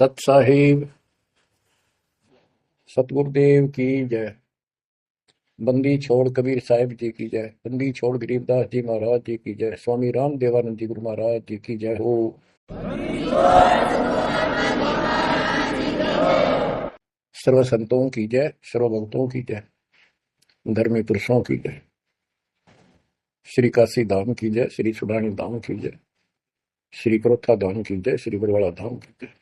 सत साहिब सतगुरुदेव की जय। बंदी छोड़ कबीर साहिब जी की जय। बंदी छोड़ गरीबदास जी महाराज जी की जय। स्वामी राम देवानंद जी गुरु महाराज जी की जय हो। सर्व संतों की जय, सर्व भक्तों की जय, धर्मी पुरुषों की जय। श्री काशी धाम की जय, श्री सुडानी धाम की जय, श्री क्रोथा धाम की जय, श्री बरवाड़ा धाम की जय।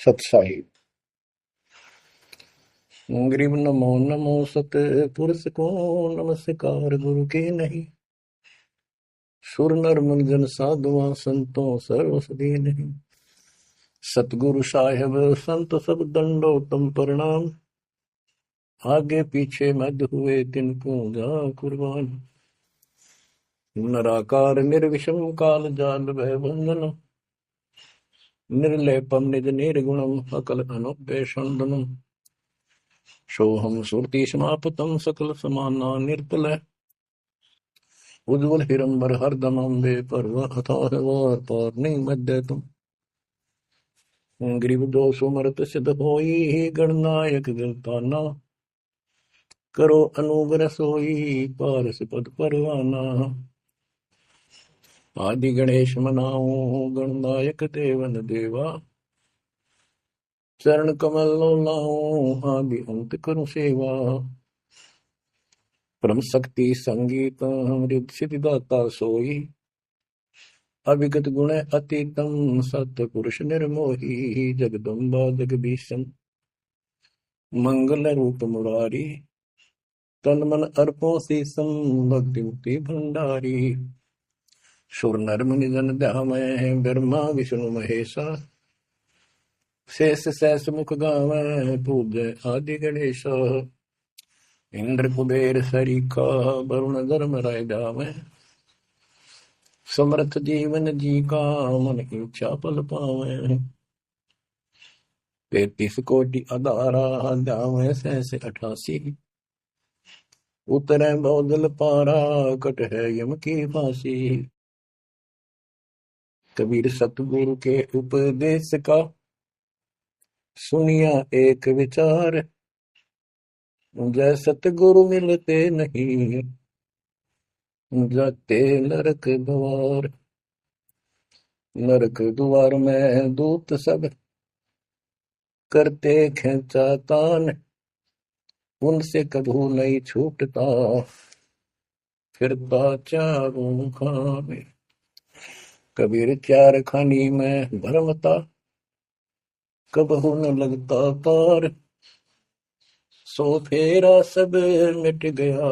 सत साहिब गरीब नमो नमो सत पुरुष को नमस्कार गुरु के नहीं। सुर नर मुनि जन साधुआ संतों सर्व सदी नहीं। सतगुरु साहेब संत सब दंडोतम प्रणाम। आगे पीछे मध्य हुए तिनको जा कुर्बान। नराकार निर्विषम काल जाल भय बंधन। निर्लेपम निज निर्गुणम अकल अनुपेशंदनम। सोहम सुरति समापतम सकल समाना निर्तल। उज्ज्वल हिरंबर हरदमं वे पर्व अथाह वार पार नहीं मध्य तुम। ग्रीव दोष सुमरत सिद्ध होई गणनायक गिरताना। करो अनुग्रह सोई पारस पद परवाना। आदि गणेश मनाओ गणनायक देवन देवा। चरण कमल लाओ आदि अंत करो सेवा। परम शक्ति संगीत सिद्धिदाता सोई। अविगत गुण अतीतम सत्य पुरुष निर्मोही। जगदम्बा जगदीशम मंगल रूप मुरारी। तन मन अर्पो शीसम भक्ति मुक्ति भंडारी। सुर नर मुनि जन ध्यामय ब्रह्मा विष्णु महेशा। शेष सहस मुख गावै पूजय आदि गणेश। इंद्र कुबेर सरीखा वरुण धर्म राय जावै। समर्थ जीवन जी का मन इच्छा पल पावै। 33 कोटि अदारा जावै सहस 88। उतरै बहुदल पारा कट है यम की फांसी। कबीर सतगुरु के उपदेश का सुनिया एक विचार। जय सतगुरु मिलते नहीं जाते नरक द्वार। नरक द्वार में दूत सब करते खेचा तान। उनसे कभू नहीं छूटता फिरता चारों खाने। कबीर चार खानी में भरमता कबहू न लगता पार। सो फेरा सब मिट गया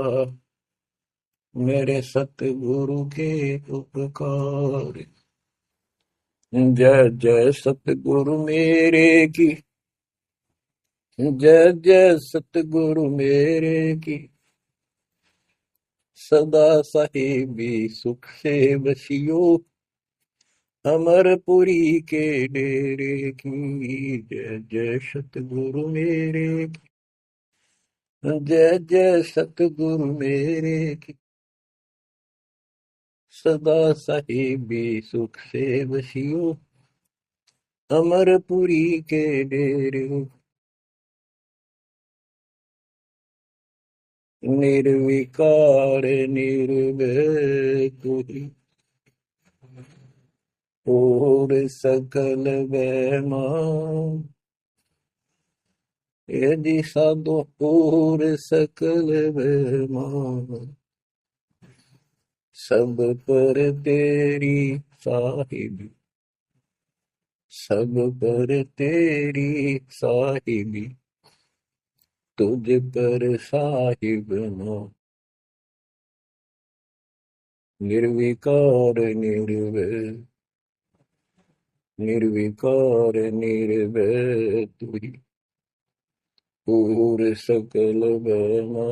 मेरे सतगुरु के उपकार। जय जय सतगुरु मेरे की। जय जय सतगुरु मेरे की। सदा साहिबी सुख से बसियो अमरपुरी के डेरे की। जय जय सतगुरु मेरे की। जय जय सतगुरु मेरे की। सदा साहिबी सुख से बसियो अमरपुरी के डेरे। निर्विकार निर्भय तू ही और सकल वैमा। यदि साधु और सकल वैमा। सब पर तेरी साहिबी। सब पर तेरी साहिबी। तुझ पर साहिब नो। निर्विकार निर्भय। निर्विकार निर्भय तू ही और सकल वैमा।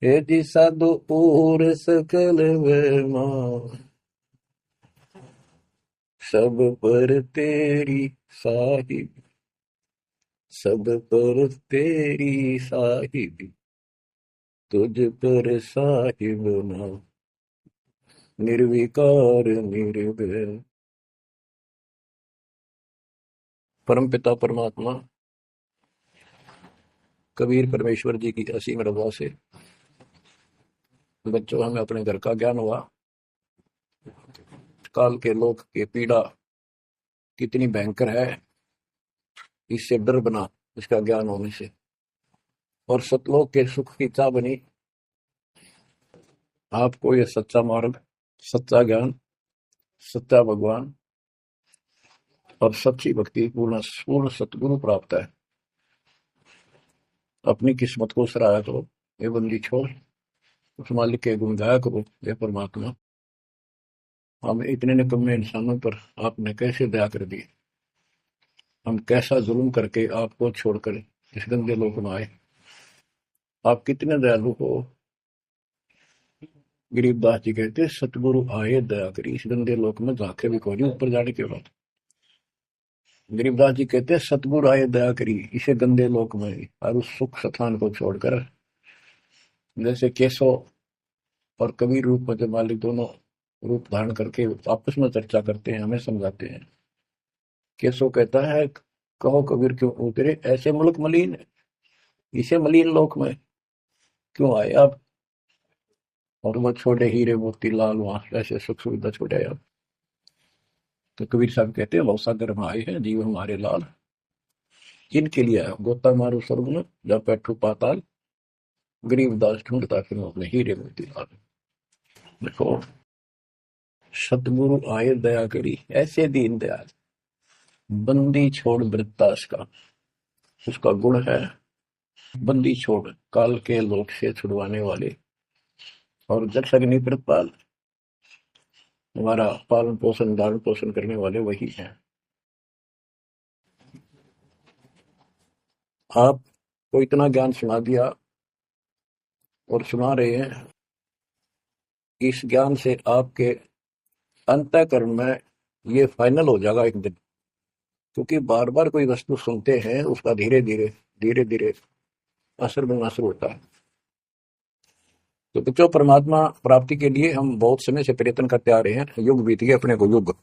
यदि साधु और सकल वैमा। सब पर तेरी साहिब। सब पर तेरी साहिब। तुझ पर साहिब ना। निर्विकार निर्भय। परमपिता परमात्मा कबीर परमेश्वर जी की असीम रजा से बच्चों हमें अपने घर का ज्ञान हुआ। काल के लोक की पीड़ा कितनी भयंकर है, इससे डर बना इसका ज्ञान होने से, और सतलोक के सुख की चाह बनी आपको ये सच्चा मार्ग, सच्चा ज्ञान, सच्चा भगवान और सच्ची भक्ति पूर्ण पूर्ण सतगुरु प्राप्त है। अपनी किस्मत को सराहा करो, ये बंदी छोड़, उस मालिक के गुण गाया करो। ये परमात्मा, हम इतने निकम्मे इंसानों पर आपने कैसे दया कर दी, हम कैसा जुल्म करके आपको छोड़कर इस गंदे लोक में आए। आप कितने दयालु हो। गरीबदास जी कहते सतगुरु आए दया करी, इस गंदे लोक में झांके भी कोई नहीं ऊपर जाने के बाद। गरीबदास जी कहते सतगुरु आए दया करी इसे गंदे लोक में, और उस सुख स्थान को छोड़कर, जैसे केशव और कबीर रूप में जब मालिक दोनों रूप धारण करके आपस में चर्चा करते हैं, हमें समझाते हैं। केशव कहता है कहो कबीर क्यों उतरे ऐसे मुल्क मलिन, इसे मलिन लोक में क्यों आए आप, और वो छोटे हीरे मोती लाल वहां ऐसे सुख सुविधा छोड़े आप। तो कबीर साहब कहते हैं बहुत सागर में आए हैं जीव हमारे लाल, इनके लिए आया गोता मारू स्वर्ग में जब बैठू पाताल, गरीबदास ढूंढता फिर अपने हीरे मोती लाल। देखो, सतगुरु आए दया करी ऐसे दीन दयाल, बंदी छोड़ वृत्तास का उसका गुण है। बंदी छोड़ काल के लोक से छुड़वाने वाले, और जक्ष अग्नि प्रतपाल हमारा पालन पोषण धारण पोषण करने वाले वही हैं। आपको इतना ज्ञान सुना दिया और सुना रहे हैं, इस ज्ञान से आपके अंतःकरण में ये फाइनल हो जाएगा एक दिन, क्योंकि बार बार कोई वस्तु सुनते हैं उसका धीरे धीरे असर बनना शुरू होता है। तो बच्चों, परमात्मा प्राप्ति के लिए हम बहुत समय से प्रयत्न करते आ रहे हैं, युग बीत गए अपने को युग।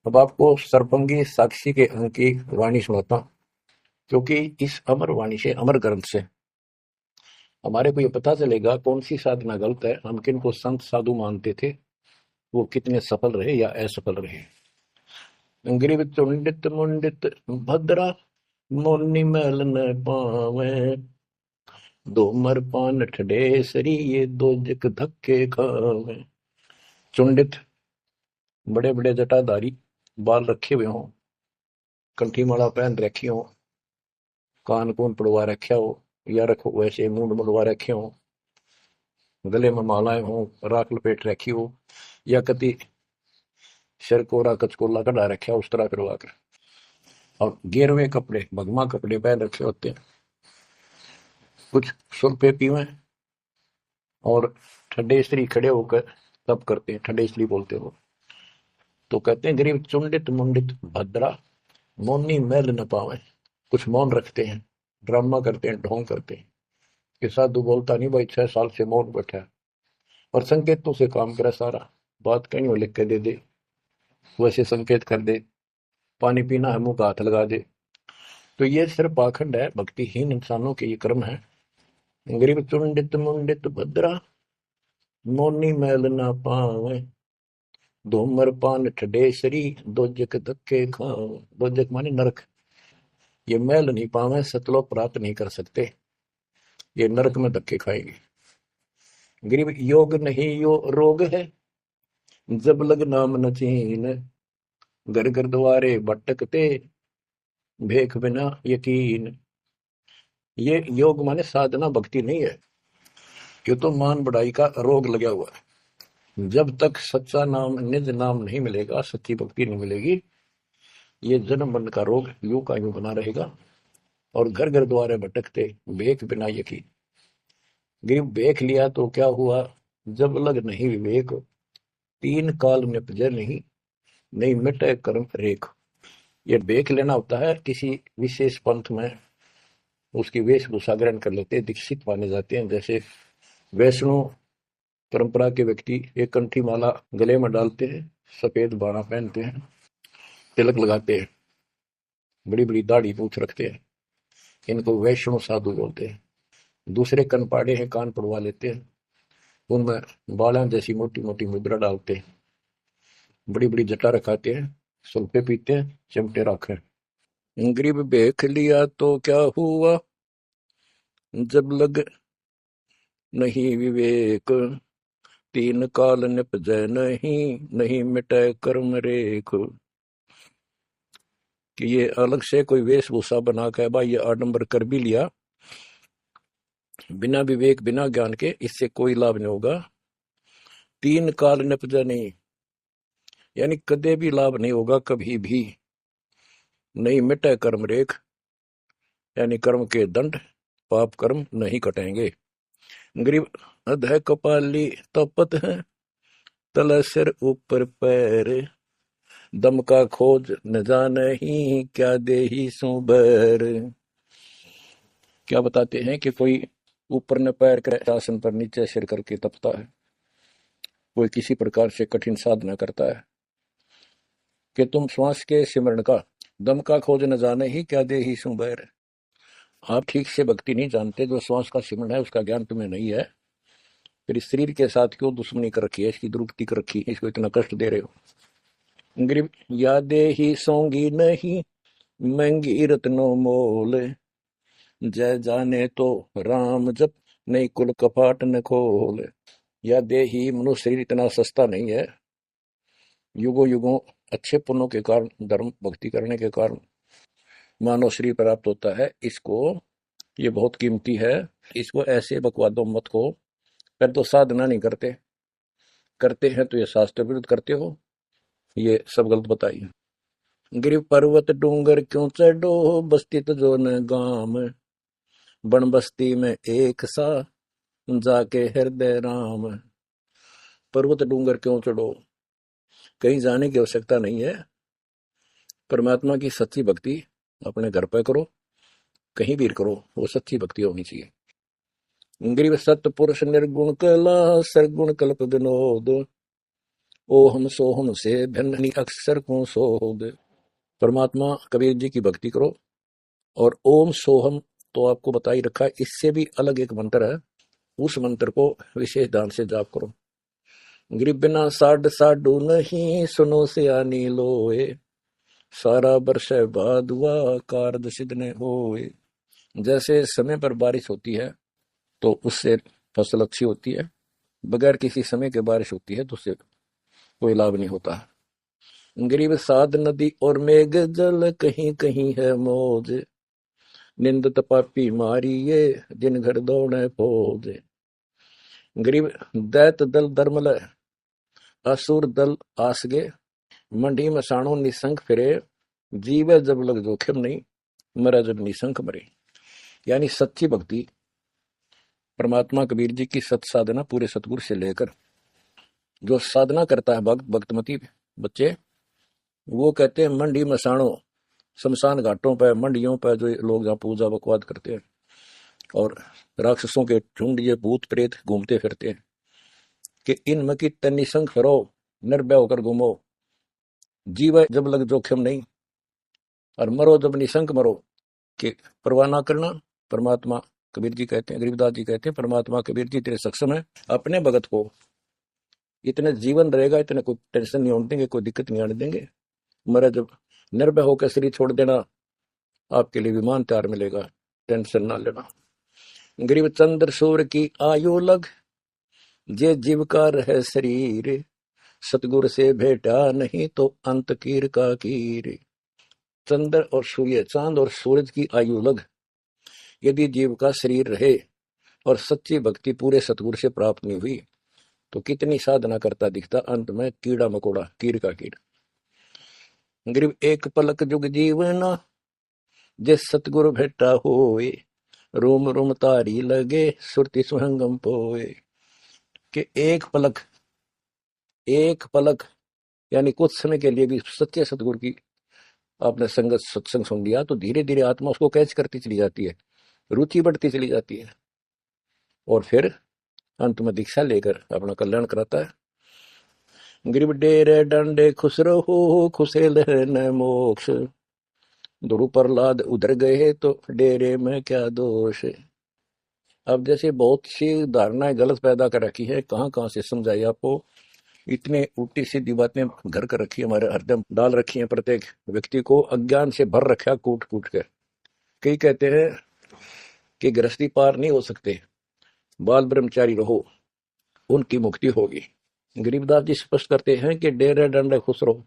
अब आपको सरपंगी साक्षी के अंक की वाणी सुनाता हूं, क्योंकि इस अमर वाणी से, अमर ग्रंथ से हमारे को ये पता चलेगा कौन सी साधना गलत है, हम किन को संत साधु मानते थे, वो कितने सफल रहे या असफल रहे। ग्रीव चुंडित मुंडित भद्रा, मोनी मैल न पावे, धूमर पान ठडेसरी ये दो जग धक्के खावे। चुंडित, बड़े बड़े जटाधारी, बाल रखे हुए हों, कंठी माला पहन रखी हो, कान कून पड़वा रखा हो, या रखो वैसे मूंड मुड़वा रखे हो, गले में मालाएं हो, राख लपेट रखी हो, या कति सिर कोरा कचकोला कटा रखा हो उस तरह करवा कर, और गेरवे कपड़े भगमा कपड़े पहन रखे होते हैं, कुछ सुर पे पीवे, और ठंडे स्त्री खड़े होकर तब करते हैं, ठंडे स्त्री बोलते हो। तो कहते हैं गरीब चुंडित मुंडित भद्रा, मौनी मैल न पावे, कुछ मौन रखते हैं, ड्रामा करते हैं, ढोंग करते हैं कि साधु बोलता नहीं भाई, 6 साल से मौन बैठा है, और संकेतों से काम करे सारा, बात कहीं वो लिख के दे दे, वैसे संकेत कर दे, पानी पीना है मुंह का हाथ लगा दे। तो ये सिर्फ पाखंड है, भक्तिहीन इंसानों के ये कर्म है। गरीब चुंडित मुंडित भद्रा, मोनी मैल ना पावे, धूमर पान ठडेसरी दो जग धक्के खावे। दो जग माने नरक, ये मैल नहीं पावे, सतलोक प्राप्त नहीं कर सकते, ये नरक में धक्के खाएंगे। गरीब योग नहीं यो रोग है, जब लग नाम न चीन, घर घर द्वारे भटकते भेख बिना यकीन। ये योग माने साधना भक्ति नहीं है, ये तो मान बढ़ाई का रोग लगा हुआ है। जब तक सच्चा नाम निज नाम नहीं मिलेगा, सच्ची भक्ति नहीं मिलेगी, ये जन्म मरण का रोग यूं का यूं बना रहेगा। और घर घर द्वारे भटकते भेख बिना यकीन। गिर देख लिया तो क्या हुआ, जब लग नहीं विवेक, तीन काल निपजे नहीं, नहीं मिटे कर्म रेख। ये देख लेना होता है, किसी विशेष पंथ में उसकी वेशभूषा ग्रहण कर लेते हैं, दीक्षित माने जाते हैं। जैसे वैष्णव परंपरा के व्यक्ति एक कंठी माला गले में डालते हैं, सफेद बाणा पहनते हैं, तिलक लगाते हैं, बड़ी बड़ी दाढ़ी पूछ रखते हैं, इनको वैष्णव साधु बोलते हैं। दूसरे कनपाड़े हैं, कान पड़वा लेते हैं, उनमें बाला जैसी मोटी मोटी मुद्रा डालते हैं, बड़ी बड़ी जटा रखाते हैं, सुल्फे पीते हैं, चिमटे रखे। गरीब देख लिया तो क्या हुआ, जब लग नहीं विवेक, तीन काल निपजै नहीं, नहीं मिटे कर्म रेख। कि ये अलग से कोई वेशभूषा बना के भाई ये आडंबर कर भी लिया, बिना विवेक बिना ज्ञान के इससे कोई लाभ नहीं होगा। तीन काल निपजै नहीं, यानी कदे भी लाभ नहीं होगा, कभी भी नहीं मिटे कर्म रेख, यानी कर्म के दंड पाप कर्म नहीं कटेंगे। गरीब अधः कपाली तपत है, तल सिर ऊपर पैर, दम का खोज न जाने ही, क्या देही सो बैर। क्या बताते हैं कि कोई ऊपर न पैर कर आसन पर नीचे सिर करके तपता है, कोई किसी प्रकार से कठिन साधना करता है कि तुम श्वास के सिमरण का, दम का खोज न जाने ही, क्या देही सो बैर। आप ठीक से भक्ति नहीं जानते, जो श्वास का सिमरण है उसका ज्ञान तुम्हें नहीं है, फिर इस शरीर के साथ क्यों दुश्मनी कर रखी है, इसकी दुरुक्ति कर रखी है, इसको इतना कष्ट दे रहे हो। गरीब यादे ही सोंगी नहीं, महंगी रत्नो मोल, जय जाने तो राम जप, नहीं कुल कपाट न खोल। यादे ही मनुष्य शरीर इतना सस्ता नहीं है, युगों युगों अच्छे पुण्यों के कारण, धर्म भक्ति करने के कारण मानव शरीर प्राप्त होता है। इसको ये बहुत कीमती है, इसको ऐसे बकवादों मत को। फिर तो साधना नहीं करते, करते हैं तो ये शास्त्र विरुद्ध करते हो, ये सब गलत बताइए। गिरि पर्वत डूंगर क्यों चढ़ो, बस्ती तो जो न गाम, बन बस्ती में एक सा, जाके हृदय राम। पर्वत डूंगर क्यों चढ़ो, कहीं जाने की आवश्यकता नहीं है। परमात्मा की सच्ची भक्ति अपने घर पर करो, कहीं भी करो, वो सच्ची भक्ति होनी चाहिए। गिरि सतपुरुष निर्गुण कला, सरगुण कल्प विनोद, ओहम सोहम से भिन्न अक्षर को सोद। परमात्मा कबीर जी की भक्ति करो, और ओम सोहम तो आपको बता ही रखा है, इससे भी अलग एक मंत्र है, उस मंत्र को विशेष ध्यान से जाप करो। गिरि बिना साड साडू नहीं, सुनो से आनी लोए, सारा बरस बाद हुआ कारद सिद्ध ने होए। जैसे समय पर बारिश होती है तो उससे फसल अच्छी होती है, बगैर किसी समय के बारिश होती है तो उससे कोई लाभ नहीं होता। गरीब साध नदी और मेघ जल, कहीं कहीं है मौज, निंदत पापी मारिये, जिन घर दौड़े फौज। गरीब दैत दल धर्मल, असुर दल आसगे, मंडी मसाणो निसंक फिरे, जीवे जब लग जोखिम नहीं, मरा जब निसंक मरे। यानी सच्ची भक्ति, परमात्मा कबीर जी की सत साधना पूरे सतगुरु से लेकर जो साधना करता है भक्त भक्तमती बच्चे, वो कहते हैं मंडी मसाणों, शमशान घाटों पर, मंडियों पर जो लोग जहाँ पूजा बकवाद करते हैं और राक्षसों के झुंड, ये भूत प्रेत घूमते फिरते हैं, कि इनमें की निसंक फिरो, निर्भय होकर घूमो, जीव जब लग जोखिम नहीं, और मरो जब निसंक मरो, कि परवाह ना करना। परमात्मा कबीर जी कहते हैं, गरीबदास जी कहते हैं, परमात्मा कबीर जी तेरे सक्षम है, अपने भगत को इतने जीवन रहेगा, इतने कोई टेंशन नहीं होने देंगे, कोई दिक्कत नहीं आने देंगे। मरा जब निर्भय होकर शरीर छोड़ देना, आपके लिए विमान तैयार मिलेगा, टेंशन ना लेना। गरीब चंद्र सूर्य की आयु लग, जे जीव का रहे शरीर, सतगुरु से भेटा नहीं तो अंत कीर का कीर। चंद्र और सूर्य, चांद और सूरज की आयु लग, यदि जीव का शरीर रहे और सच्ची भक्ति पूरे सतगुरु से प्राप्त नहीं हुई तो कितनी साधना करता दिखता, अंत में कीड़ा मकोड़ा, कीर का कीड़। गरीब एक पलक जुग जीवना, जे सतगुरु भेटा होए, रोम रोम तारी लगे, सुरति सुहंगम पोए। कि एक पलक यानी कुछ समय के लिए भी सच्चे सतगुरु की आपने संगत सत्संग सुन लिया तो धीरे धीरे आत्मा उसको कैच करती चली जाती है, रुचि बढ़ती चली जाती है, और फिर अंत में दीक्षा लेकर अपना कल्याण कराता है। गिरिब डेरे डंडे खुसरो हो खुसे लहन मोक्ष। ध्रुव प्रहलाद उधर गए तो डेरे में क्या दोष। अब जैसे बहुत सी धारणाएं गलत पैदा कर रखी है, कहाँ कहाँ से समझाई आपको। इतने उल्टी सीधी बातें घर कर रखी है, हमारे हरदम डाल रखी है, प्रत्येक व्यक्ति को अज्ञान से भर रखा कूट कूट कर। कई कहते हैं कि गृहस्थी पार नहीं हो सकते, बाल ब्रह्मचारी रहो, उनकी मुक्ति होगी। गरीबदास जी स्पष्ट करते हैं कि डेरे डंडे खुसरो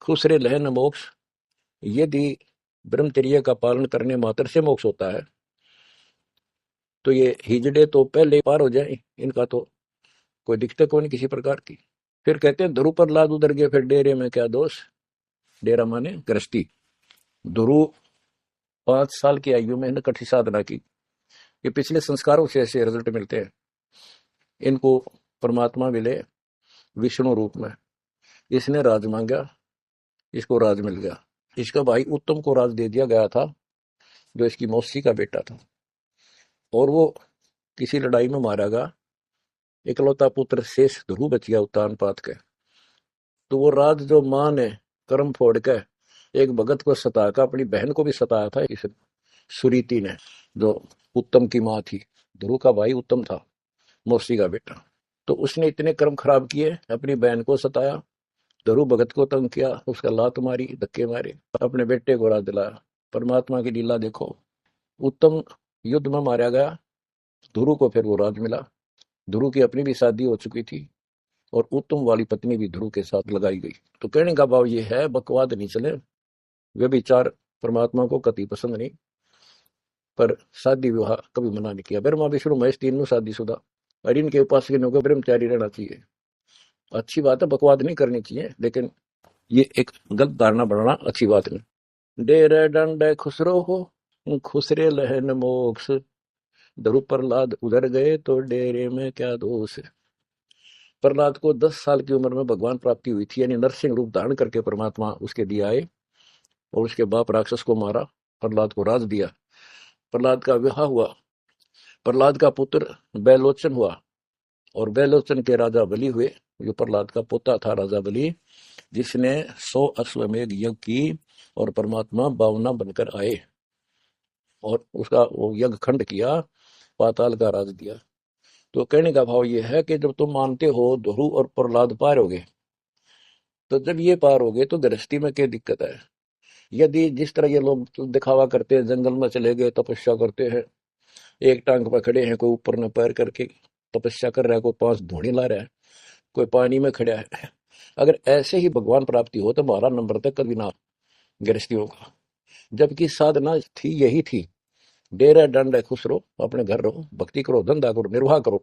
खुसरे लहन मोक्ष। यदि ब्रह्मचर्य का पालन करने मात्र से मोक्ष होता है तो ये हिजड़े तो पहले पार हो जाए, इनका तो कोई दिक्कत को नहीं किसी प्रकार की। फिर कहते हैं ध्रुव प्रहलाद उधर गए, फिर डेरे में क्या दोष। डेरा माने गृहस्थी। ध्रुव 5 साल की आयु में कठी साधना की। ये पिछले संस्कारों से ऐसे रिजल्ट मिलते हैं। इनको परमात्मा मिले विष्णु रूप में। इसने राज मांगा, इसको राज मिल गया। इसका भाई उत्तम को राज दे दिया गया था, जो इसकी मौसी का बेटा था, और वो किसी लड़ाई में मारा गया। इकलौता पुत्र शेष ध्रुव बच गया उत्तान पात के। तो वो राज जो मां ने कर्म फोड़ के एक भगत को सता कर अपनी बहन को भी सताया था, इस सुरीति ने, जो उत्तम की मां थी। ध्रुव का भाई उत्तम था, मौसी का बेटा। तो उसने इतने कर्म खराब किए, अपनी बहन को सताया, ध्रुव भगत को तंग किया, उसका लात मारी, धक्के मारे, अपने बेटे को राज दिलाया। परमात्मा की लीला देखो। उत्तम युद्ध में मारा गया, ध्रुव को फिर वो राज मिला। ध्रुव की अपनी भी शादी हो चुकी थी और उत्तम वाली पत्नी भी ध्रुव के साथ लगाई गई। तो कहने का भाव ये है, बकवाद नहीं चले। वे विचार परमात्मा को कति पसंद नहीं, पर शादी विवाह कभी मना नहीं किया। ब्रह्मा विष्णु महेश तीनों शादीशुदा, और इनके उपासक को ब्रह्मचारी रहना चाहिए। अच्छी बात है, बकवाद नहीं करनी चाहिए, लेकिन ये एक गलत धारणा बनाना अच्छी बात नहीं। डेरे डंडे खुसरो हो खुसरे लहन मोक्ष। ध्रुव प्रहलाद उधर गए तो डेरे में क्या दोष। प्रहलाद को 10 साल की उम्र में भगवान प्राप्ति हुई थी, यानी नरसिंह रूप धारण करके परमात्मा उसके दिए आए, और उसके बाप राक्षस को मारा, प्रहलाद को राज दिया। प्रहलाद का विवाह हुआ, प्रहलाद का पुत्र बैलोचन हुआ, और बैलोचन के राजा बलि हुए। जो प्रहलाद का पोता था राजा बलि, जिसने 100 अश्वमेध यज्ञ की, और परमात्मा बावना बनकर आए और उसका वो यज्ञ खंड किया, पाताल का राज दिया। तो कहने का भाव ये है कि जब तुम मानते हो ध्रुव और प्रहलाद पार हो गए, तो जब ये पार हो गए तो गृहस्थी में क्या दिक्कत है। यदि जिस तरह ये लोग दिखावा करते हैं, जंगल में चले गए तपस्या करते हैं, एक टांग पर खड़े हैं, कोई ऊपर न पैर करके तपस्या कर रहा है, कोई 5 धोनी ला रहा है, कोई पानी में खड़ा है, अगर ऐसे ही भगवान प्राप्ति हो तो 12 नंबर तक कभी ना गृहस्थियों का। जबकि साधना थी यही थी, डेरा डंडे खुश रहो, अपने घर रहो, भक्ति करो, धंधा करो, निर्वाह करो,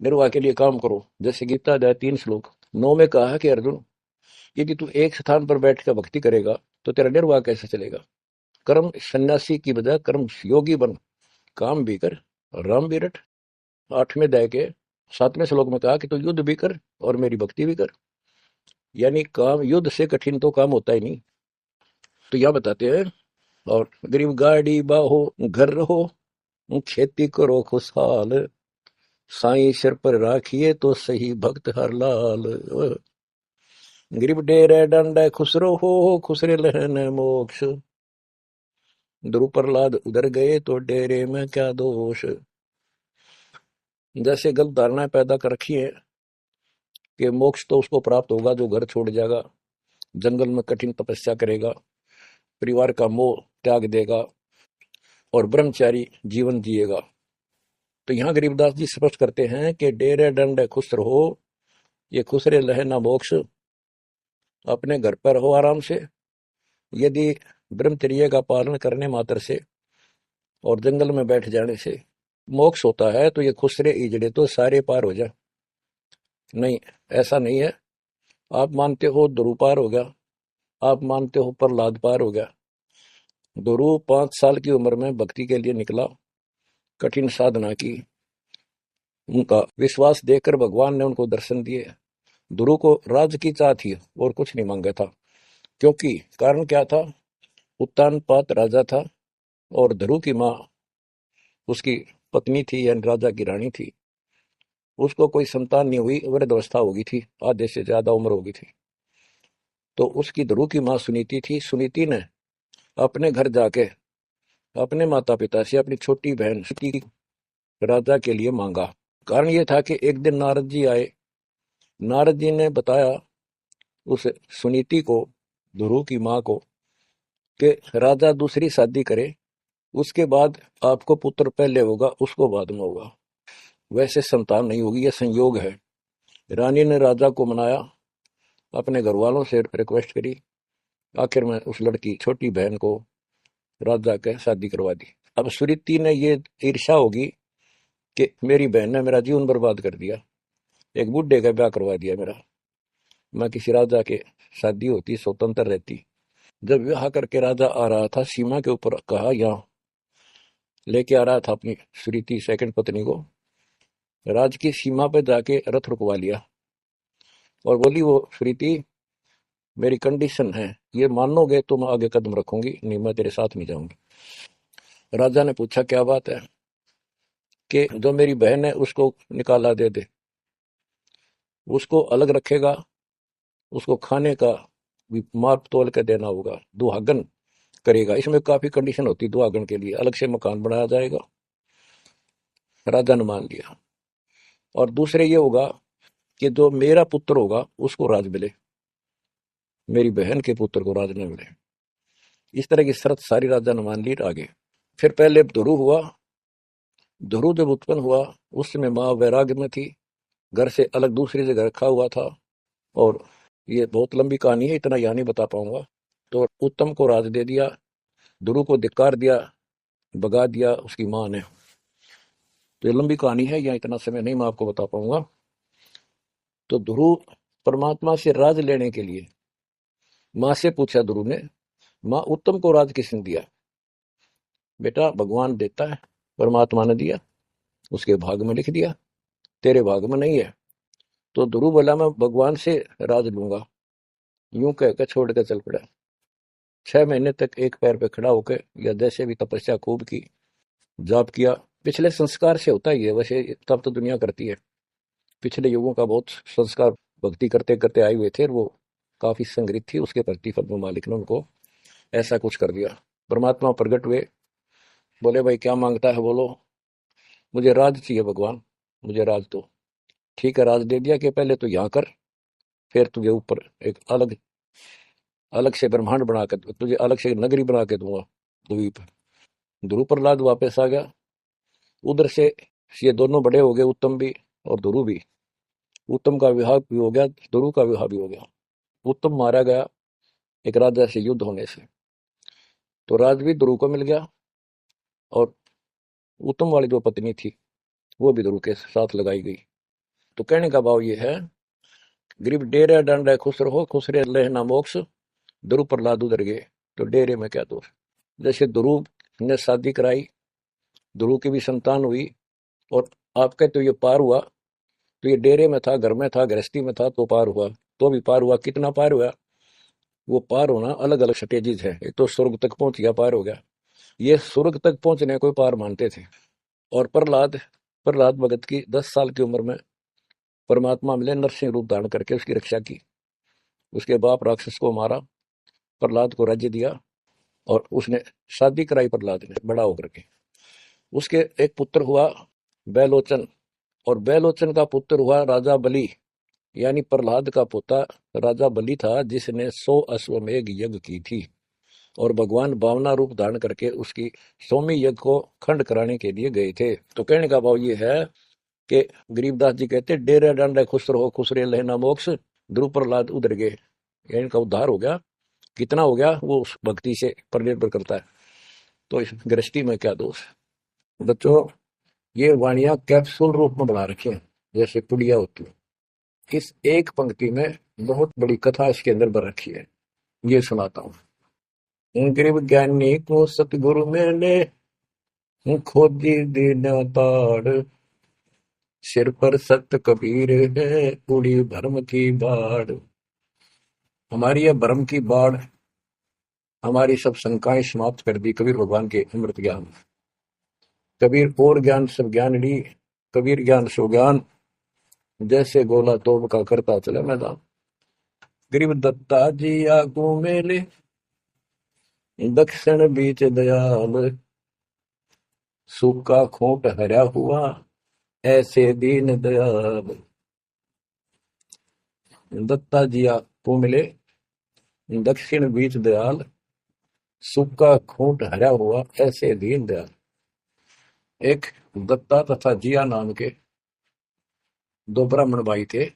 निर्वाह के लिए काम करो। जैसे गीता अध्याय 3 श्लोक 9 में कहा है कि अर्जुन, यदि तू एक स्थान पर बैठ कर भक्ति करेगा तो तेरा निर्वाह कैसे चलेगा। कर्म सन्यासी की बजाय कर्म योगी बन, काम भी कर, राम भी रट। 8वें अध्याय के 7वें श्लोक में कहा कि तू युद्ध भी कर और मेरी भक्ति भी कर। यानी काम, युद्ध से कठिन तो काम होता ही नहीं। तो यह बताते हैं। और गरीब गाड़ी बाहो घर रहो, खेती करो खुशहाल, साईं सिर पर राखिए तो सही भक्त हर लाल। गरीब डेरे डंडे खुसरो हो खुसरे लहन मोक्ष। ध्रुव प्रहलाद उधर गए तो डेरे में क्या दोष। जैसे गलत धारणाएं पैदा कर रखी है कि मोक्ष तो उसको प्राप्त होगा जो घर छोड़ जाएगा, जंगल में कठिन तपस्या करेगा, परिवार का मोह त्याग देगा और ब्रह्मचारी जीवन जिएगा। तो यहाँ गरीबदास जी स्पष्ट करते हैं कि डेरे डंडे खुश रहो, ये खुसरे लहना मोक्ष। अपने घर पर रहो आराम से। यदि ब्रह्मचर्य का पालन करने मात्र से और जंगल में बैठ जाने से मोक्ष होता है, तो ये खुसरे इजड़े तो सारे पार हो जाए। नहीं, ऐसा नहीं है। आप मानते हो ध्रुव पार हो गया, आप मानते हो प्रहलाद पार हो गया। ध्रुव 5 साल की उम्र में भक्ति के लिए निकला, कठिन साधना की, उनका विश्वास देखकर भगवान ने उनको दर्शन दिए। ध्रुव को राज की चाह थी और कुछ नहीं मांगा था, क्योंकि कारण क्या था, उत्तानपाद राजा था और ध्रुव की माँ उसकी पत्नी थी, यानी राजा की रानी थी। उसको कोई संतान नहीं हुई, वृद्धावस्था हो गई थी, आधे से ज्यादा उम्र हो गई थी। तो उसकी ध्रुव की माँ सुनीति थी। सुनीति ने अपने घर जाके अपने माता पिता से अपनी छोटी बहन सुनीति राजा के लिए मांगा। कारण ये था कि एक दिन नारद जी आए। नारद जी ने बताया उस सुनीति को, ध्रुव की माँ को, कि राजा दूसरी शादी करे, उसके बाद आपको पुत्र पहले होगा, उसको बाद में होगा, वैसे संतान नहीं होगी, यह संयोग है। रानी ने राजा को मनाया, अपने घर वालों से रिक्वेस्ट करी, आखिर में उस लड़की छोटी बहन को राजा के शादी करवा दी। अब सुरीति ने ये ईर्ष्या होगी कि मेरी बहन ने मेरा जीवन बर्बाद कर दिया, एक बुढ़े का ब्याह करवा दिया मेरा, मैं किसी राजा के शादी होती, स्वतंत्र रहती। जब विवाह करके राजा आ रहा था, सीमा के ऊपर कहा, यहाँ लेके आ रहा था अपनी सुरीति सेकंड पत्नी को, राज की सीमा पे जाके रथ रुकवा लिया और बोली, वो सुरीति, मेरी कंडीशन है, ये मानोगे तो मैं आगे कदम रखूंगी, नहीं मैं तेरे साथ नहीं जाऊंगी। राजा ने पूछा, क्या बात है? कि जो मेरी बहन है उसको निकाला दे दे, उसको अलग रखेगा, उसको खाने का भी माप तोल के देना होगा, दुहागन करेगा। इसमें काफी कंडीशन होती, दुहागन के लिए अलग से मकान बनाया जाएगा। राजा ने मान लिया। और दूसरे ये होगा कि जो मेरा पुत्र होगा उसको राज मिले, मेरी बहन के पुत्र को राज न मिले। इस तरह की शर्त सारी राजा ने मान ली। आगे फिर पहले ध्रुव हुआ। ध्रुव जब उत्पन्न हुआ उस समय माँ वैराग्य में थी, घर से अलग दूसरी जगह रखा हुआ था। और ये बहुत लंबी कहानी है, इतना यहाँ नहीं बता पाऊंगा। तो उत्तम को राज दे दिया, ध्रुव को धिक्कार दिया, भगा दिया उसकी माँ ने। तो ये लंबी कहानी है, यहाँ इतना समय नहीं मैं आपको बता पाऊंगा। तो ध्रुव परमात्मा से राज लेने के लिए माँ से पूछा ध्रुव ने, माँ उत्तम को राज किसने दिया? बेटा भगवान देता है, परमात्मा ने दिया, उसके भाग में लिख दिया, तेरे भाग में नहीं है। तो ध्रुव बोला, मैं भगवान से राज लूंगा। यूं कहकर छोड़ कर चल पड़ा। 6 महीने तक एक पैर पे खड़ा होकर, या जैसे भी तपस्या खूब की, जाप किया। पिछले संस्कार से होता ही है, वैसे तब तो दुनिया करती है। पिछले युगों का बहुत संस्कार भक्ति करते करते आए हुए थे, और वो काफी संग्रहित थी, उसके प्रतिफल में मालिक ने उनको ऐसा कुछ कर दिया। परमात्मा प्रकट हुए, बोले, भाई क्या मांगता है बोलो। मुझे राज चाहिए भगवान, मुझे राज दो। ठीक है, राज दे दिया कि पहले तो यहाँ कर, फिर तुझे ऊपर एक अलग अलग से ब्रह्मांड बनाकर, तुझे अलग से नगरी बना के दूंगा द्वीप। ध्रुव प्रहलाद वापस आ गया उधर से। ये दोनों बड़े हो गए, उत्तम भी और ध्रुव भी। उत्तम का विवाह भी हो गया, ध्रुव का विवाह भी हो गया। उत्तम मारा गया एक राजा से युद्ध होने से, तो राज भी ध्रुव को मिल गया। और उत्तम वाली जो पत्नी थी वो भी ध्रुव के साथ लगाई गई। तो कहने का भाव ये है, गरीब डेरे डंड है, खुश रहो, खुश रहे लेना मोक्ष। ध्रुव प्रहलाद उधर गए, तो डेरे में क्या दोष? जैसे ध्रुव ने शादी कराई, ध्रुव की भी संतान हुई, और आपके तो ये पार हुआ। तो ये डेरे में था, घर में था, गृहस्थी में था, तो पार हुआ। तो भी पार हुआ, कितना पार हुआ? वो पार होना अलग अलग स्टेजेस है। एक तो स्वर्ग तक पहुंच गया, पार हो गया। ये स्वर्ग तक पहुंचने को पार मानते थे। और प्रहलाद प्रहलाद भगत की 10 साल की उम्र में परमात्मा मिले, नरसिंह रूप धारण करके उसकी रक्षा की। उसके बाप राक्षस को मारा, प्रहलाद को राज्य दिया, और उसने शादी कराई प्रहलाद ने बड़ा होकर के। उसके एक पुत्र हुआ बैलोचन, और बैलोचन का पुत्र हुआ राजा बलि। यानी प्रहलाद का पोता राजा बलि था, जिसने 100 अश्वमेघ यज्ञ की थी। और भगवान बावना रूप धारण करके उसकी 100वीं यज्ञ को खंड कराने के लिए गए थे। तो कहने का भाव ये है कि गरीबदास जी कहते, डेरे डंडे खुश रहो, खुश रहे लेना मोक्ष। ध्रुव प्रहलाद उधर गए, यानी का उद्धार हो गया। कितना हो गया वो उस भक्ति से पर निर्भर करता है। तो इस गृष्टि में क्या दोष? बच्चों, ये वाणियां कैप्सूल रूप में बना रखी हैं, जैसे पुड़िया होती है। इस एक पंक्ति में बहुत बड़ी कथा इसके अंदर बन रखी है। ये सुनाता हूँ। गरीब ज्ञानी को सतगुरु मिले, खोजी दीन ताड़, सिर पर सत कबीर है, उड़ी भरम की बाढ़। हमारी यह भरम की बाढ़, हमारी सब शंकाएं समाप्त कर दी कबीर भगवान के अमृत ज्ञान। कबीर और ज्ञान सब ज्ञान ली, कबीर ज्ञान सो ज्ञान, जैसे गोला तोप का करता चले मैदान। गरीब दत्ता जी आगू मेले, दक्षिण बीच दयाल, सूखा खोट हरा हुआ, ऐसे दीन दयाल। दत्ता जी आगू मिले, दक्षिण बीच दयाल, सूखा खोट हरा हुआ, ऐसे दीन दयाल। एक दत्ता तथा जिया नाम के दो ब्राह्मण भाई थे।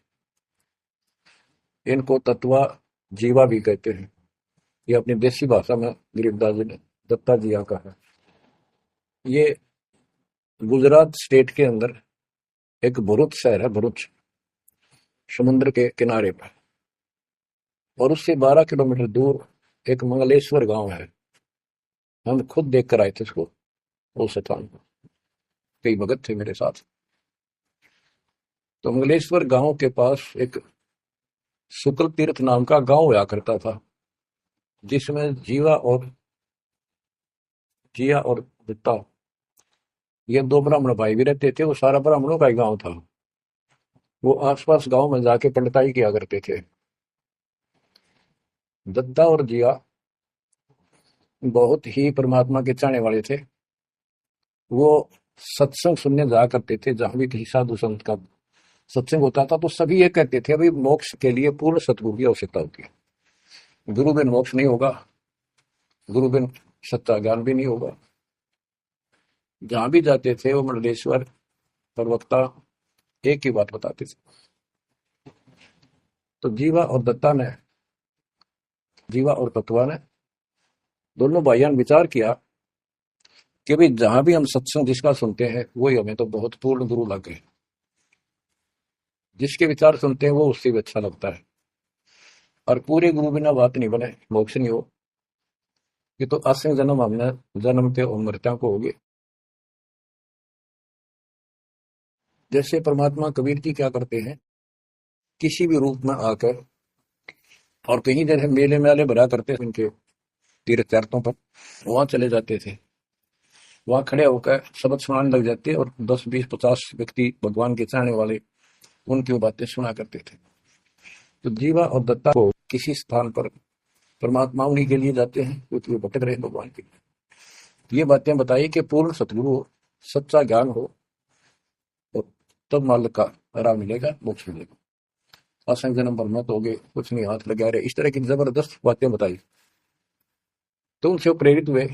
इनको तत्वा जीवा भी कहते हैं। ये अपनी देसी भाषा में गरीबदास जी ने दत्ता जिया का है। ये गुजरात स्टेट के अंदर एक भरूच शहर है, भरूच, समुद्र के किनारे पर। और उससे 12 किलोमीटर दूर एक मंगलेश्वर गांव है। हम खुद देख कर आए थे उसको, उस स्थान को। कई भगत थे मेरे साथ। तो मंगलेश्वर गांव के पास एक शुक्ल तीर्थ नाम का गांव हुआ करता था, जिसमें जिया और दत्ता, ये दो ब्राह्मण भाई भी रहते थे। वो सारा ब्राह्मणों का ही गांव था। वो आसपास गांव में जाके पंडिताई किया करते थे। दत्ता और जिया बहुत ही परमात्मा के चाहने वाले थे। वो सत्संग सुनने जाया करते थे। जहां भी किसी साधु संत का सत्संग होता था तो सभी ये कहते थे, अभी मोक्ष के लिए पूर्ण सतगुरु की आवश्यकता होती है। गुरु बिन मोक्ष नहीं होगा, गुरु बिन सच्चा ज्ञान भी नहीं होगा। जहां भी जाते थे वो मंडलेश्वर प्रवक्ता एक ही बात बताते थे। तो जीवा और तत्वा ने दोनों भाइयों ने विचार किया कि भाई जहां भी हम सत्संग जिसका सुनते हैं वही हमें तो बहुत पूर्ण गुरु लगे। जिसके विचार सुनते हैं वो उससे भी अच्छा लगता है। और पूरे गुरु बिना बात नहीं बने, मोक्ष नहीं हो। ये तो असंग जन्म हमने जन्मते और मृत्या को होगी। जैसे परमात्मा कबीर जी क्या करते हैं, किसी भी रूप में आकर, और कहीं जैसे मेले मेले भरा करते थे इनके तीर्थ तीर्थों पर, वहां चले जाते थे। वहां खड़े होकर शब्द सुनाने लग जाते और 10 20 50 व्यक्ति भगवान के चाहने वाले उनकी वो बातें सुना करते थे। तो जीवा और दत्ता को किसी स्थान पर परमात्मा उन्हीं के लिए जाते हैं क्योंकि वो भटक रहे भगवान के लिए। तो ये बातें बताई कि पूर्ण सतगुरु हो, सच्चा ज्ञान हो, तो तब मालिक का आराम मिलेगा, मोक्ष मिलेगा। असंग जन्म पर मत होगे, कुछ नहीं हाथ लगा रहे, इस तरह की जबरदस्त बातें बताई। तो उनसे वो प्रेरित हुए।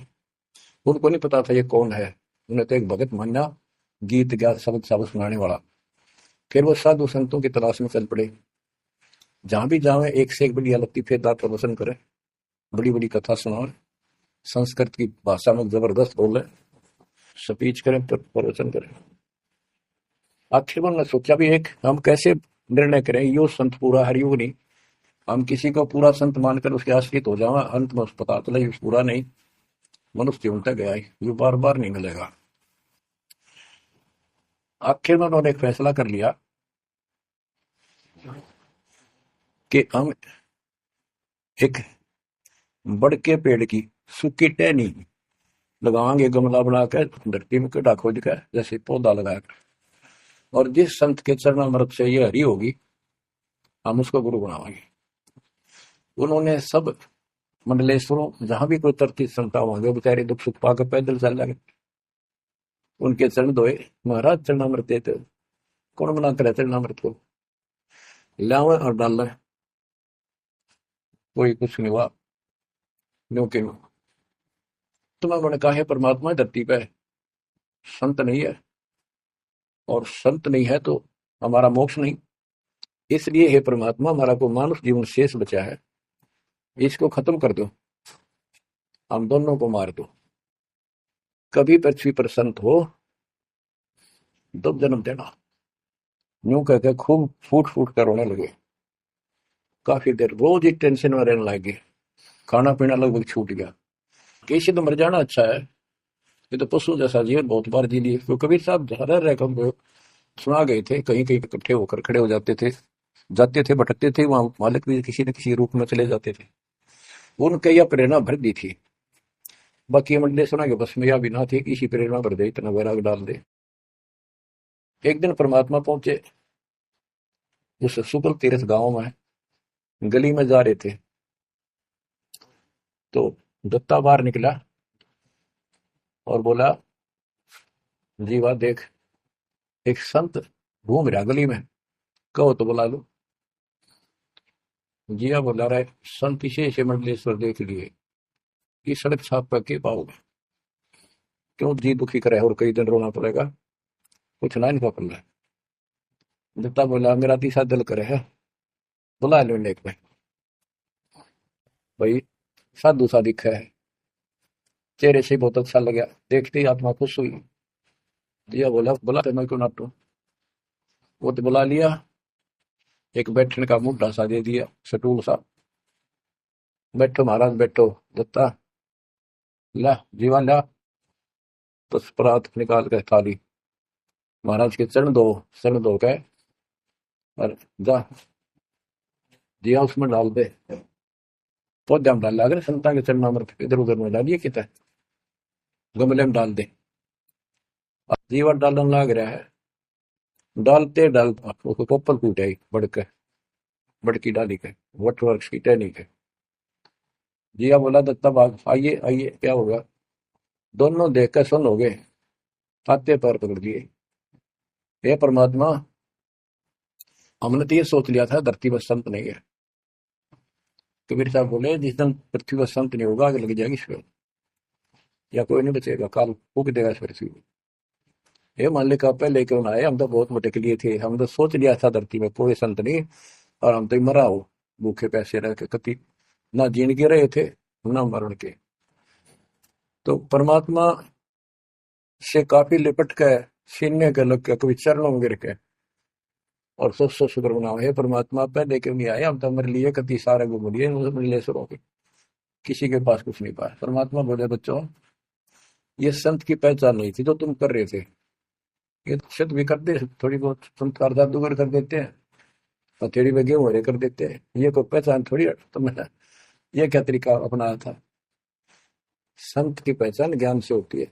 उनको नहीं पता था ये कौन है। उन्हें तो एक भगत मान्या, गीत गा शब्द शब्द सुनाने वाला। फिर वो साधु संतों की तलाश में चल पड़े। जहां भी जावे एक से एक बड़ी लतीफेदार प्रवचन करे, बड़ी बड़ी कथा सुनाए, संस्कृत की भाषा में जबरदस्त बोले, स्पीच करें, प्रवचन करें। आखिर में सोचा भी एक हम कैसे निर्णय करें, यो संत पूरा हरियोग नहीं। हम किसी को पूरा संत मानकर उसके आश्रित हो जावा, अंत में पता चला ये पूरा नहीं, मनुष्य जीवन तक गया, ये बार बार नहीं मिलेगा। आखिर में उन्होंने एक फैसला कर लिया कि हम एक बड़ के पेड़ की सूखी टहनी लगाएंगे, गमला बनाकर धरती में गड्ढा खोद कर जैसे पौधा लगाकर, और जिस संत के चरणामृत से ये हरी होगी हम उसको गुरु बनाएंगे। उन्होंने सब मंडलेश्वरों जहां भी कोई तरती संता होंगे बेचारे दुख सुख पाकर पैदल चल जाएंगे, उनके चरण धोए, महाराज चरणामृत देते। कौन मना करे चरणामृत को, लावे और डाल, कोई कुछ नहीं हुआ। क्योंकि तुम्हें उन्होंने कहा है परमात्मा धरती पे है, संत नहीं है, और संत नहीं है तो हमारा मोक्ष नहीं। इसलिए हे परमात्मा, हमारा को मानुष जीवन शेष बचा है, इसको खत्म कर दो, हम दोनों को मार दो। कभी पृथ्वी पर संत हो तो जन्म देना। यूं कहकर खूब फूट फूट कर रोने लगे। काफी देर रोज ही टेंशन में रहने लगे, खाना पीना लगभग छूट गया। कैसे तो मर जाना अच्छा है, ये तो पशु जैसा जीवन बहुत बार जी लिए। तो कबीर साहब रह रह सुना गए थे, कहीं कहीं इकट्ठे होकर खड़े हो जाते थे भटकते थे, वहां मालिक भी किसी न किसी रूप में चले जाते थे। उनके यह प्रेरणा भर दी थी। बाकी मंडले सुना के बस में यह भी ना थी कि इसी प्रेरणा भर दे, इतना वैराग डाल दे। एक दिन परमात्मा पहुंचे उस शुक्ल तीर्थ गांव में गली में जा रहे थे, तो दत्ता बाहर निकला और बोला, जीवा देख, एक संत घूम रहा गली में, कहो तो बुला लो। जिया बोला, रहे संत इसे मंडलेश्वर देख लिए, ये सड़क छाप पर के पाओगे, क्यों जी दुखी करे और कई दिन रोना पड़ेगा, कुछ ना इनका पल्ला। दत्ता बोला, मेरा तीसरा दिल करे है, बुला लो नेक में। भाई साधु सा दिखा है, चेहरे से बहुत अच्छा लगा, देखते ही आत्मा खुश हुई। जिया बोला, बुला तो मैं क्यों ना तू। वो तो बुला लिया, एक बैठने का मुद्दा सा दे दिया, सटूल सा, बैठो महाराज बैठो। दत्ता, ला जीवा ला, तो परात निकाल के थाली महाराज के चरण दो के, और जा जिया उसमें डाल दे। पौधे में डाल, अगर संता के चरणों में इधर उधर में डालिए, कितना गमले में डाल दे। अब जीवा डालने लग रहा है, डालते डालते उसको पोपल कूट आई बड़के, बड़की डाली के, वट वर्ष की टहनी के। जिया बोला, दत्ता बाग आइए आइए, क्या होगा। दोनों देख कर सुन हो गए, हाथे पैर पकड़ दिए। हे परमात्मा, हमने तो ये सोच लिया था धरती पर संत नहीं है। कबीर साहब बोले, जिस दिन पृथ्वी पर संत नहीं होगा, आग लग जाएगी इस पे, या कोई नहीं बचेगा, काल फूक देगा इस पृथ्वी को। ये मालिक आप पहले क्यों ना आए, हम तो बहुत भटक लिए थे, हम तो सोच लिया था धरती में कोई संत नहीं, और हम तो मरा हो भूखे पैसे रह के, कति ना जीन के रहे थे ना मरण के। तो परमात्मा से काफी लिपट के सीने के लग के, कभी चरणों में गिर के, और सौ शुक्र बनाओ, हे परमात्मा पहले क्यों नहीं आए, हम तो हमारे लिए कति सारे घूम लिए मंडलेश्वरों के, किसी के पास कुछ नहीं पाया। परमात्मा बोले, बच्चों ये संत की पहचान नहीं थी जो तुम कर रहे थे, ये तो शत भी कर दे, थोड़ी बहुत संस्कार जादूगर कर देते हैं, हथेड़ी में गेहूं हरे कर देते हैं, ये कोई पहचान थोड़ी है। तो मैंने ये क्या तरीका अपनाया था। संत की पहचान ज्ञान से होती है,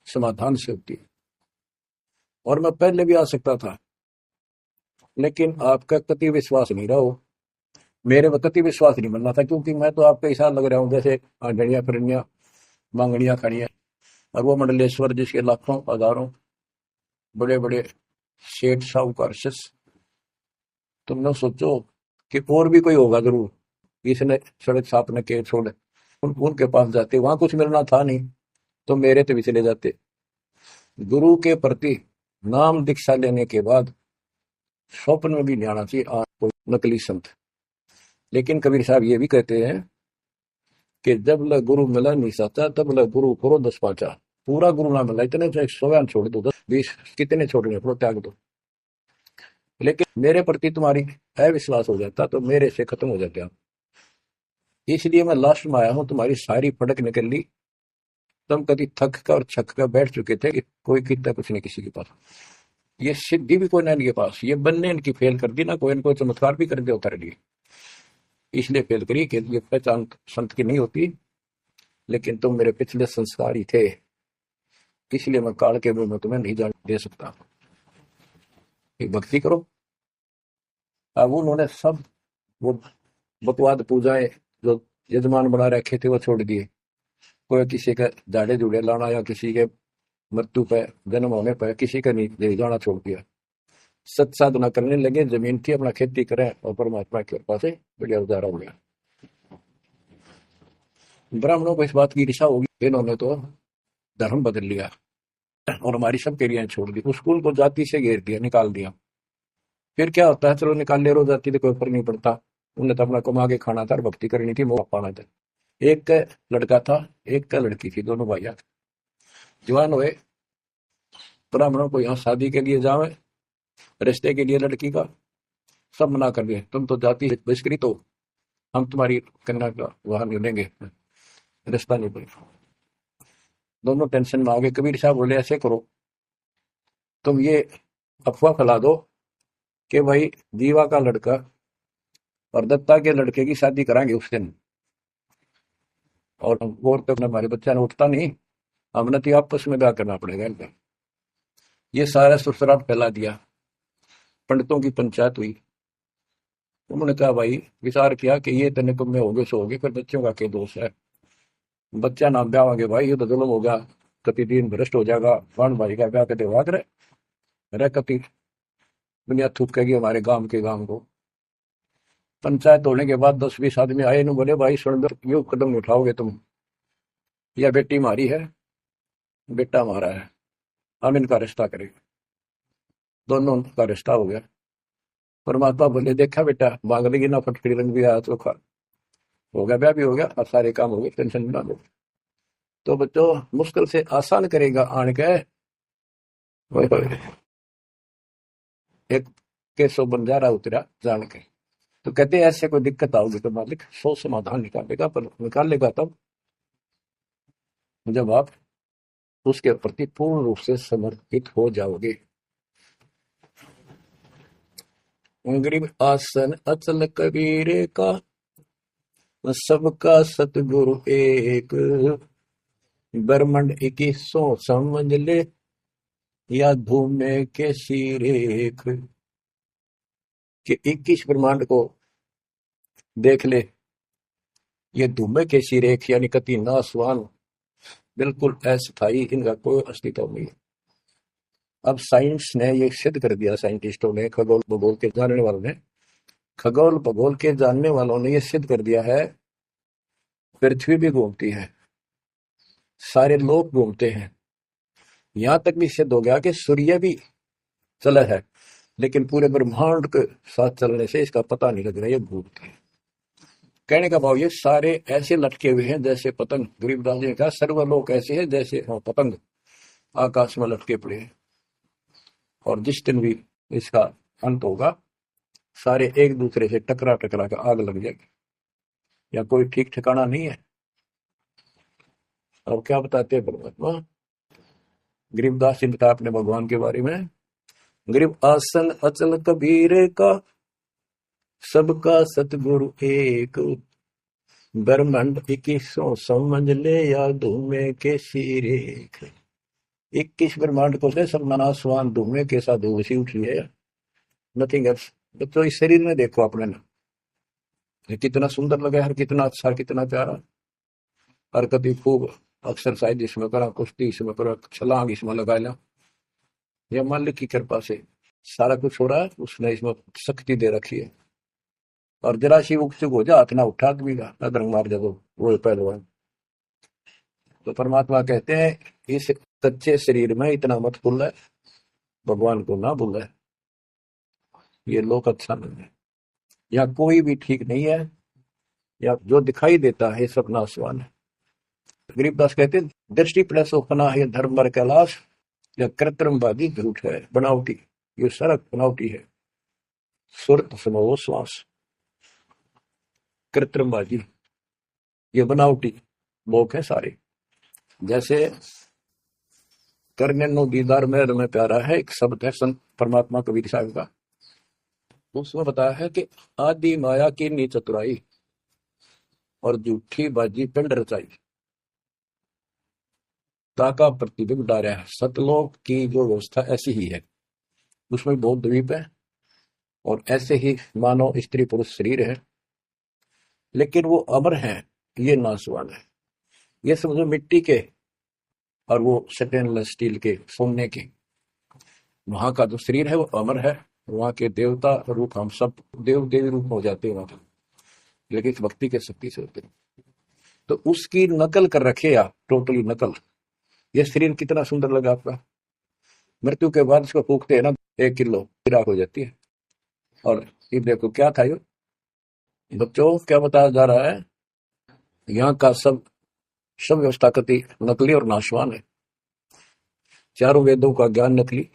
समाधान से होती है। और मैं पहले भी आ सकता था, लेकिन आपका कति विश्वास नहीं रहा हो, मेरे में कति विश्वास नहीं बनना था, क्योंकि मैं तो आपके हिसाब लग रहा हूँ जैसे आंधड़िया फिरनिया मांगड़ियां खड़ियां, और वो मंडलेश्वर जिसके लाखों हजारों बड़े बड़े सेठ साहूकार शिष्य, तुमने सोचो कि और भी कोई होगा जरूर इसने सड़क छापने के छोड़, उनके पास जाते, वहां कुछ मिलना था नहीं, तो मेरे तो भी चले जाते। गुरु के प्रति नाम दीक्षा लेने के बाद स्वप्न में भी नहीं आना चाहिए कोई नकली संत। लेकिन कबीर साहब ये भी कहते हैं कि जब ल गुरु मिला नहीं साचा, तब ल गुरु करो 10 पाचा। पूरा गुरु ना मिला, इतने चाहे 100 छोड़ दो, 10 20 कितने छोड़ने पड़ो, त्याग दो, लेकिन मेरे प्रति तुम्हारी अविश्वास हो जाता तो मेरे से खत्म हो जाते आप। इसलिए मैं लास्ट में आया हूं, तुम्हारी सारी फटक निकल ली, तुम कभी थक कर और छक कर बैठ चुके थे कि कोई कितना कुछ नहीं किसी के पास, ये सिद्धि भी कोई ना इनके पास, ये बनने इनकी फेल कर दी ना, कोई इनको चमत्कार भी कर दिया उतार लिए, इसलिए फेल करी कि ये पहचान संत की नहीं होती। लेकिन तुम मेरे पिछले संस्कार ही थे, इसलिए मैं काल के मुंह में तुम्हें नहीं जान दे सकता। एक भक्ति करो। अब उन्होंने सब वो बकवाद पूजाएं जो यजमान बना रखे थे वो छोड़ दिए, कोई किसी का झाड़े झूड़े लाना या किसी के मृत्यु पे जन्म होने पर किसी का नहीं ले जाना छोड़ दिया, सत साधना करने लगे, जमीन की अपना खेती करें, और परमात्मा की कृपा से बढ़िया गुजारा हो गया। ब्राह्मणों को इस बात की इच्छा होगी, इन्होंने तो धर्म बदल लिया और हमारी सब क्रियाएं छोड़ दी, उस स्कूल को जाति से घेर दिया, निकाल दिया। फिर क्या होता है, चलो निकाल ले, रो जाति तो कोई फर्क नहीं पड़ता, उन्हें तो अपना कमा के खाना था और भक्ति करनी थी, मोह पाना था। एक का लड़का था, एक का लड़की थी, दोनों भैया जवान हुए, ब्राह्मणों को यहाँ शादी के लिए जावे, रिश्ते के लिए लड़की का सब मना कर दिए, तुम तो जाति बहिष्कृत हो, हम तुम्हारी कन्या का वहां नहीं लेंगे, रिश्ता नहीं बनेगा। दोनों टेंशन में आ गए। कबीर साहब बोले, ऐसे करो, तुम ये अफवाह फैला दो कि भाई जीवा का लड़का और दत्ता के लड़के की शादी कराएंगे उस दिन, और तक हमारे बच्चा ने उठता नहीं, हमने तो आपस में ब्याह करना पड़ेगा इनका। ये सारा सुसराट फैला दिया, पंडितों की पंचायत हुई। उन्होंने कहा भाई विचार किया कि ये तने तुम में होगे सो होगे, फिर बच्चों का क्या दोष है। बच्चा ना ब्याह होगे भाई, ये तो जुल्म हो गया, कति दिन भ्रष्ट हो जाएगा। बाण भाई का ब्याह कहते वाद रहे कति दुनिया थूकेगी हमारे गांव के गांव को। पंचायत होने के बाद 10-20 आदमी आए, इन्होंने बोले भाई सुन, यो कदम उठाओगे तुम, यह बेटी हमारी है, बेटा हमारा है, हम इनका रिश्ता करेंगे। दोनों का रिश्ता हो गया। परमात्मा बोले देखा बेटा, मांग लेगी ना फटकड़ी, रंग भी आया चोखा, हो गया ब्याह भी हो गया, अब सारे काम हो गए, टेंशन ना लो। तो बच्चों मुश्किल से आसान करेगा आन के, ओए होए, एक केसो बंजारा उतरा जान के। तो कहते हैं ऐसे कोई दिक्कत आओगी तो मालिक 100 समाधान निकालेगा, पर निकालेगा तब जब आप उसके प्रति पूर्ण रूप से समर्पित हो जाओगे। गरीब आसन अचल कबीरे का, सबका सतगुरु एक, ब्रह्मंड 2100 समझ ले, या धूमे के सिरेख, कि 21 ब्रह्मांड को देख ले, ये धूमे के सिरेख यानी कति नासवान, बिल्कुल अस्थायी, इनका कोई अस्तित्व नहीं है। अब साइंस ने ये सिद्ध कर दिया, साइंटिस्टों ने, खगोल भूगोल के जानने वालों ने, खगोल भूगोल के जानने वालों ने ये सिद्ध कर दिया है, पृथ्वी भी घूमती है, सारे लोग घूमते हैं, यहां तक भी सिद्ध हो गया कि सूर्य भी चला है, लेकिन पूरे ब्रह्मांड के साथ चलने से इसका पता नहीं लग रहा, ये घूमते हैं। कहने का भाव ये सारे ऐसे लटके हुए हैं जैसे पतंग। गरीबदास जी ने कहा सर्वलोक ऐसे है जैसे पतंग आकाश में लटके पड़े हैं, और जिस दिन भी इसका अंत होगा सारे एक दूसरे से टकरा टकरा कर आग लग जाएगी, या कोई ठीक ठिकाना नहीं है। और क्या बताते हैं परमात्मा, गरीबदास जी बताया अपने भगवान के बारे में, गरीब आसन अचल कबीरे का, सबका सतगुरु एक, ब्रह्मांड 2100 समझ ले, या धूमे के सिरेख। 21 ब्रह्मांड को से सब मनास्वान धूमे के साथ उसी उठी है, नथिंग एल्स। तो इस शरीर में देखो अपने ना, ये कितना सुंदर लगा है, कितना अच्छा, कितना प्यारा, और कभी खूब एक्सरसाइज इसमें करा, कुश्ती इसमें करा, छलांग इसमें लगा ला, ये मालिक की कृपा से सारा कुछ हो रहा है, उसने इसमें शक्ति दे रखी है। और जरा सी उकचुक हो जा, हाथ ना उठा आदमी का, अदरंग मार जाओ वो पहलवान। तो परमात्मा कहते हैं इस कच्चे शरीर में इतना मत भूल है, भगवान को ना भूल है, ये लोक अच्छा नहीं है, या कोई भी ठीक नहीं है, या जो दिखाई देता है सब नासवान है। गरीबदास कहते हैं दृष्टि प्लस अपना है धर्म पर कैलाश, या कृत्रिमवादी झूठ है बनावटी, ये सारा बनावटी है। सुरत समो श्वास, कृत्रिमवादी, ये बनावटी लोग है सारे। जैसे करने नो दीदार में प्यारा है, एक शब्द है संत परमात्मा कबीर साहब का, उसमें बताया है कि आदि माया की नी चतुराई, और झूठी बाजी पिंड रचाई, ताका प्रतिबिंब डारा है। सतलोक की जो व्यवस्था ऐसी ही है, उसमें बहुत द्वीप है, और ऐसे ही मानव स्त्री पुरुष शरीर है, लेकिन वो अमर है, ये नासवान है। ये समझो मिट्टी के, और वो स्टेनलेस स्टील के, सोने के, वहां का जो शरीर है वो अमर है, वहां के देवता रूप हम सब देव देवी रूप हो जाते हैं वहां, लेकिन भक्ति के शक्ति से होते हैं। तो उसकी नकल कर रखे आप, टोटली नकल। ये शरीर कितना सुंदर लगा आपका, मृत्यु के बाद इसको फूकते हैं ना, 1 किलो चिराग हो जाती है। और ये देखो क्या था, ये बच्चों क्या बताया जा रहा है, यहाँ का सब सब व्यवस्था कति नकली और नाशवान है। चारों वेदों का ज्ञान नकली,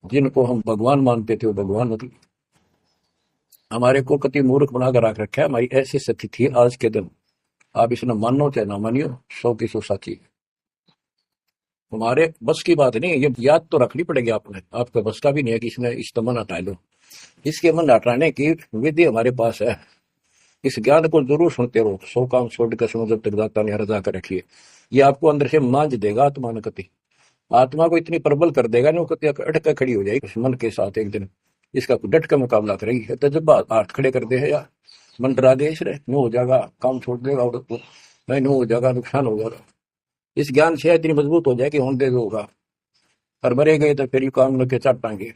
जिनको हम भगवान मानते थे वो भगवान नकली। हमारे को कति मूर्ख बनाकर रख रखा है। हमारी ऐसी स्थिति थी आज के दिन, आप इसमें मानो चाहे ना मानियो, 100 की 100 साची। हमारे बस की बात नहीं, ये याद तो रखनी पड़ेगी आपने, आपका बस का भी नहीं है कि इसमें इस मन हटा लो। इसके मन हटाने की विधि हमारे पास है। इस ज्ञान को जरूर सुनते रहो, 100 काम छोड़ कर सुनो जब तक दाता ने रजा कर रखिए। ये आपको अंदर से मांझ देगा आत्मा ने, कति आत्मा को इतनी प्रबल कर देगा ना, वो कति अटक खड़ी हो जाएगी मन के साथ एक दिन। इसका डट का मुकाबला करेगी है तो जब हाथ खड़े कर दे है या मन डरा दे इस रहे नो हो जाएगा, काम छोड़ देगा औरत को, नहीं नो हो जाएगा, नुकसान हो जाएगा। इस ज्ञान से इतनी मजबूत हो जाए कि होने दे दो होगा, और मरे गए तो फिर ये काम लेके चाटांगे।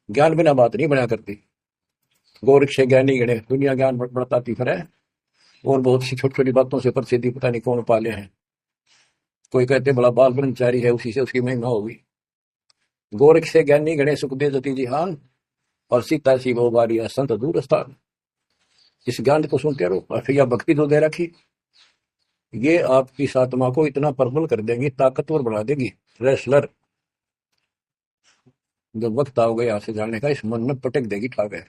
ज्ञान बिना बात नहीं बना करती। गोरक्ष ज्ञानी गणे दुनिया ज्ञान बढ़ताती फिर है, और बहुत सी छोटी छोटी बातों से प्रसिद्धि पता नहीं कौन पाले हैं। कोई कहते बड़ा बाल ब्रह्मचारी है, उसी से उसकी महिमा होगी। गोरक्ष से ज्ञानी गणे सुखदेव जति जिहान, और सीता सी वो बारी संत दूर स्थान। इस ज्ञान को सुनते रहो, और फिर यह भक्ति तो दे रखी, ये आपकी इस आत्मा को इतना प्रबल कर देंगी, ताकतवर बना देगी, रेसलर। जब वक्त आओगे यहाँ से जाने का, इस मन में पटक देगी ठाक है,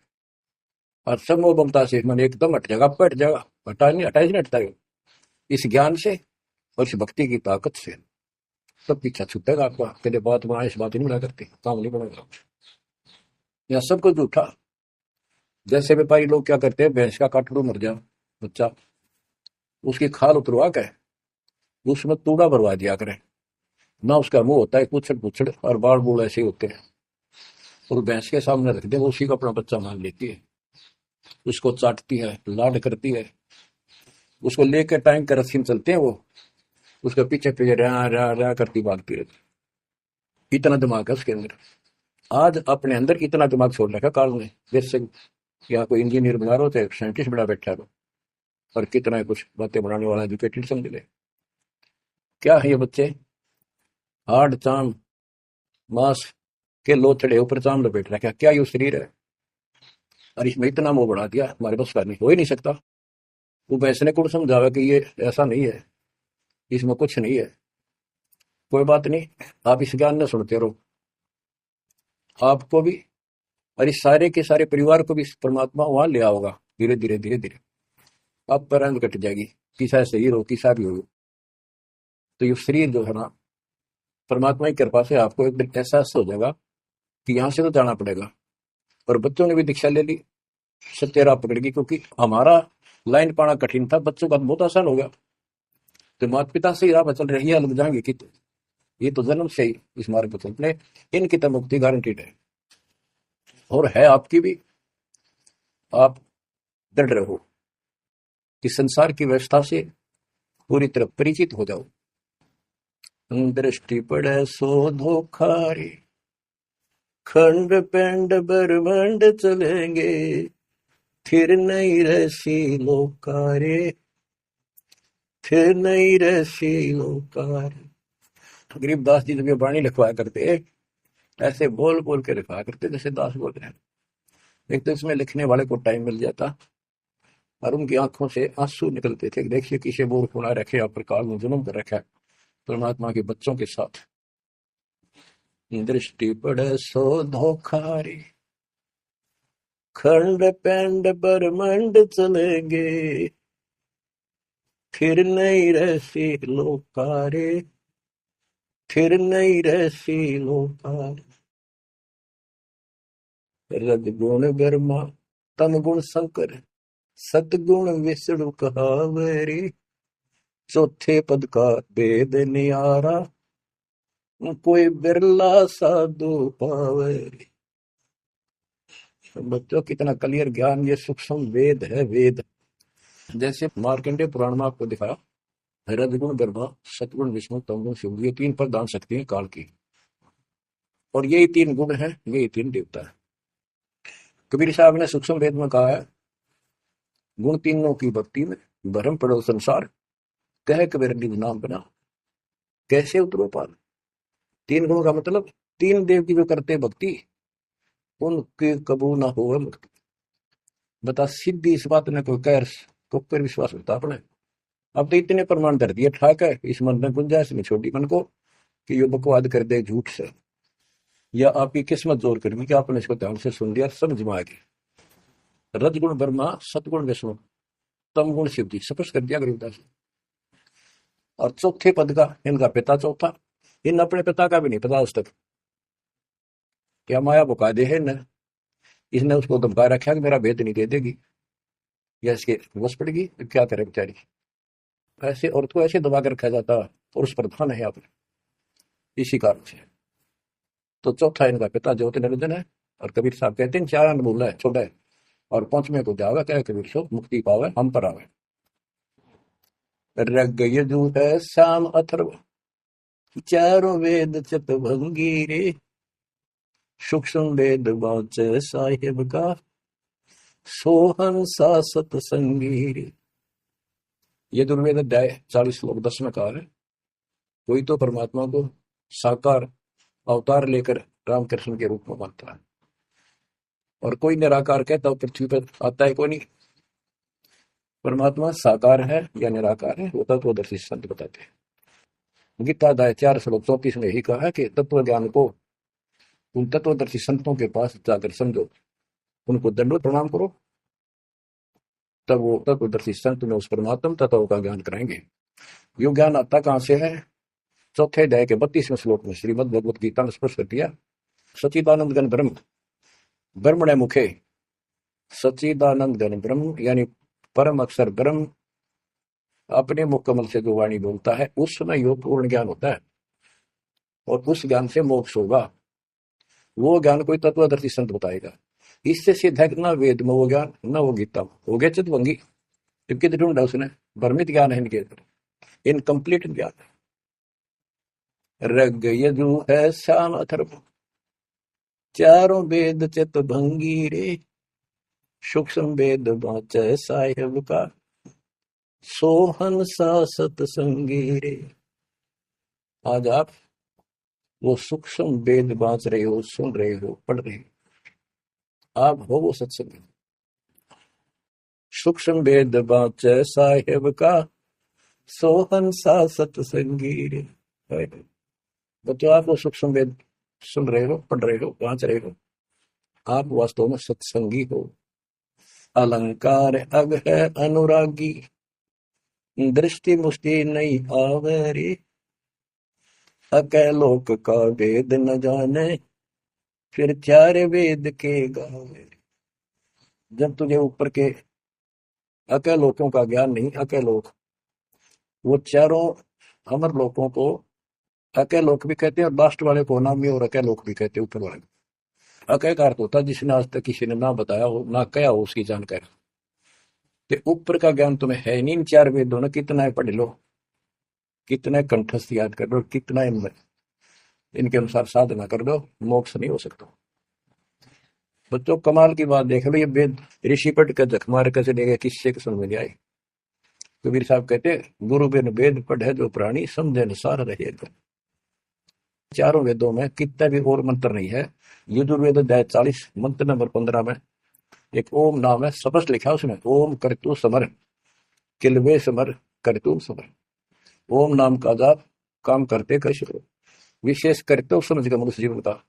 और सब मोह ममता से मन एकदम हट जाएगा, पट जाएगा, हटा नहीं हटता है इस ज्ञान से और इस भक्ति की ताकत से। सब पीछा छूटेगा आपका, कहते बात बनाए इस बात ही नहीं बना करते, काम नहीं बनेगा। यहाँ सब कुछ झूठा। जैसे व्यापारी लोग क्या करते हैं, भैंस का काटड़ू मर जाए बच्चा, उसकी खाल उतरवा के उसमें तूड़ा भरवा दिया करें ना, उसका मुंह होता है पूछड़ पूछड़ और बाल बूढ़ ऐसे ही होते हैं, और भैंस के सामने रख दे, वो उसी को अपना बच्चा मान लेती है, उसको चाटती है, लाड करती है, उसको लेकर टाइम का रस्सी में चलते हैं, वो उसके पीछे पीछे रहा रहा रहा करती भागती रहती। इतना दिमाग है उसके अंदर। आज अपने अंदर इतना दिमाग छोड़ रखा काल ने, जैसे यहाँ कोई इंजीनियर बना रहा हो, चाहे साइंटिस्ट बना बैठा रहो, और कितना कुछ बातें बनाने वाला एजुकेटेड समझ ले। क्या है ये बच्चे, हार्ड चाम मांस के लोचड़े ऊपर चाम लपेट रखा, क्या ये शरीर है? और इसमें इतना मोह बढ़ा दिया, हमारे बस का नहीं, हो ही नहीं सकता। वो वैसे ने कौन समझावा कि ये ऐसा नहीं है, इसमें कुछ नहीं है। कोई बात नहीं, आप इस ज्ञान न सुनते रहो, आपको भी और इस सारे के सारे परिवार को भी परमात्मा वहां ले आओगा। धीरे धीरे धीरे धीरे आप पर रंग कट जाएगी, किसा शरीर हो किसा भी हो। तो ये शरीर जो है ना, परमात्मा की कृपा से आपको एक दिन एहसास हो जाएगा कि यहाँ से तो जाना पड़ेगा। और बच्चों ने भी दीक्षा ले ली, सत्य राह पकड़ गई, क्योंकि हमारा लाइन पाना कठिन था, बच्चों का बहुत आसान हो गया। तो माता पिता से ही राह पर चल रही है, लग जाएंगे कि ये तो जन्म से ही इस मार्ग पर चलते, इनकी तो मुक्ति गारंटीड है, और है आपकी भी। आप दृढ़ रहो कि संसार की व्यवस्था से पूरी तरह परिचित हो जाओ। दृष्टि पड़े सो धोखारी, खंड पेंड ब्रह्मांड चलेंगे, फिर नहीं रहसी लोकारे, फिर नहीं रहसी लोकारे। गरीबदास जी जब ये वाणी लिखवाया करते, ऐसे बोल बोल के लिखवाया करते जैसे दास बोल रहे हैं। एक तो इसमें लिखने वाले को टाइम मिल जाता, और उनकी आंखों से आंसू निकलते थे। देखिए किसे बोल खुला रखे, और प्रकार में जन्म कर रखा है परमात्मा के बच्चों के साथ। दृष्टि पड़े सो धोखारी, खंड पेंड ब्रह्मांड चलेंगे, फिर नहीं रहसी लोकारे, फिर नहीं रहसी लोकारे। रजगुण ब्रह्मा तम गुण शंकर, सतगुण विष्णु कहावरी, चौथे पद का वेद नियारा, कोई बिरला साधु पावरी। बच्चों कितना क्लियर ज्ञान, ये सूक्ष्म वेद है, वेद। जैसे मार्कंडेय पुराण में आपको दिखाया, रजगुण ब्रह्मा, सतगुण विष्णु, तमगुण शिव, ये तीन प्रधान शक्ति है काल की, और यही तीन गुण है, यही तीन देवता है। कबीर साहब ने सूक्ष्म वेद में कहा है, गुण तीनों की भक्ति में भरम पड़ो संसार, कह कबीर निज नाम बना, कैसे उतरो पार। तीन गुणों का मतलब, तीन देव की जो करते भक्ति, उनके कबू ना हो मुक्ति। बता सीधी इस बात ने कोई कह तो पर विश्वास होता अपने। अब तो इतने प्रमाण धर दिए ठाक है, इस मन में गुंजाइश नहीं छोटी मन को कि ये बकवाद कर दे झूठ से, या आपकी किस्मत जोर करनी कि आपने इसको ध्यान से सुन लिया, समझ में आ गई। रजगुण ब्रह्मा, सतगुण विष्णु, तम गुण शिव जी, स्पष्ट कर दिया गरीबदास। और चौथे पद का इनका पिता चौथा, इन अपने पिता का भी नहीं पता आज तक, क्या माया बुका दे है न, इसने उसको धमका रखा कि मेरा भेद नहीं दे देगी, या इसके वश पड़ेगी, तो क्या करे बेचारी। ऐसे औरत को ऐसे दबा के रखा जाता, और उस प्रधान है आप, इसी कारण से। तो चौथा इनका पिता ज्योति निरंजन है, और कबीर साहब कहते हैं चार बोला है छोड़ा है और पांचवें को जावे कह कबीर सो मुक्ति पावे हम पर आवे। रग यजु है श्याम अथर्व चारों वेद चित भंगी रे सूक्ष्म वेद वाच साहिब का सोहन सा सतसंगी रे। ये दुर्वेद अध्याय 40 श्लोक 10 में कहा है कोई तो परमात्मा को साकार अवतार लेकर रामकृष्ण के रूप में मानता है और कोई निराकार कहता है पृथ्वी पर आता है कोई नहीं। परमात्मा साकार है या निराकार है वो तत्वदर्शी संत बताते हैं। गीता अध्याय 4 श्लोक 34 में यही कहा है कि तत्व ज्ञान को उन तत्वदर्शी संतों के पास जाकर समझो उनको दंडवत प्रणाम करो तब वो तत्वदर्शी संत में उस परमात्म तत्व का ज्ञान कराएंगे। यो ज्ञान आता कहां से है? चौथे अध्याय के 32वें श्लोक में श्रीमद् भगवत गीता ने स्पष्ट कर दिया सच्चिदानंद घन ब्रह्म ब्रह्मणे मुखे सच्चिदानंद घन ब्रह्म यानी परम अक्षर ब्रह्म अपने मुख कमल से जो वाणी बोलता है उस समय योग पूर्ण ज्ञान होता है और उस ज्ञान से मोक्ष होगा। वो ज्ञान कोई तत्वदर्शी संत बताएगा। इससे सिद्ध है न वेद में वो ज्ञान न वो गीता में हो गया चितभंगी टिपके ढूंढा उसने भ्रमित ज्ञान है इनके इनकम्प्लीट ज्ञान है। रग यजु है श्याम अथर्व चारों वेद चित भंगी रे सूक्ष्म वेद वाच साहिब का सोहन सा सतसंगी रे। आज आप वो सूक्ष्म वेद बांच रहे हो सुन रहे हो पढ़ रहे हो आप हो वो सत्संग सूक्ष्म वेद बांच साहिब का सोहन सा सतसंगी रे। बच्चों आप वो सूक्ष्म वेद सुन रहे हो पढ़ रहे हो बांच रहे हो आप वास्तव में सत्संगी हो। अलंकार अग है अनुरागी दृष्टि मुष्टि नहीं आवे रे अकय लोक का वेद न जाने फिर चार वेद के गावे। जब तुझे ऊपर के अकय लोकों का ज्ञान नहीं अकय लोक वो चारों अमर लोकों को अकय लोक भी कहते हैं और लास्ट वाले को नाम भी और अकय लोक भी कहते हैं ऊपर वाले को। अकय का अर्थ होता है जिसने आज तक किसी ने ना बताया हो ना कहा हो उसकी जानकारी। तो ऊपर का ज्ञान तुम्हें है नहीं। इन चार वेदों ने कितना पढ़ लो कितना कंठस्थ याद कर लो कितना इनके अनुसार साधना कर दो मोक्ष नहीं हो सकता। बच्चों कमाल की बात देख लो ये वेद ऋषि पट का जख मार कैसे देगा किससे समझ में आए। कबीर साहब कहते गुरु बिन वेद पढ़े जो प्राणी समझे अनुसार रहेगा। चारों वेदों में कितना भी और मंत्र नहीं है। यजुर्वेद अध्याय 40 मंत्र नंबर 15 में एक ओम नाम है स्पष्ट लिखा है उसमें ओम करतु समर किलवे समर करतु समर। ओम नाम का जाप काम करते कर शुरू विशेष करते समझ का मनुष्य जीवन का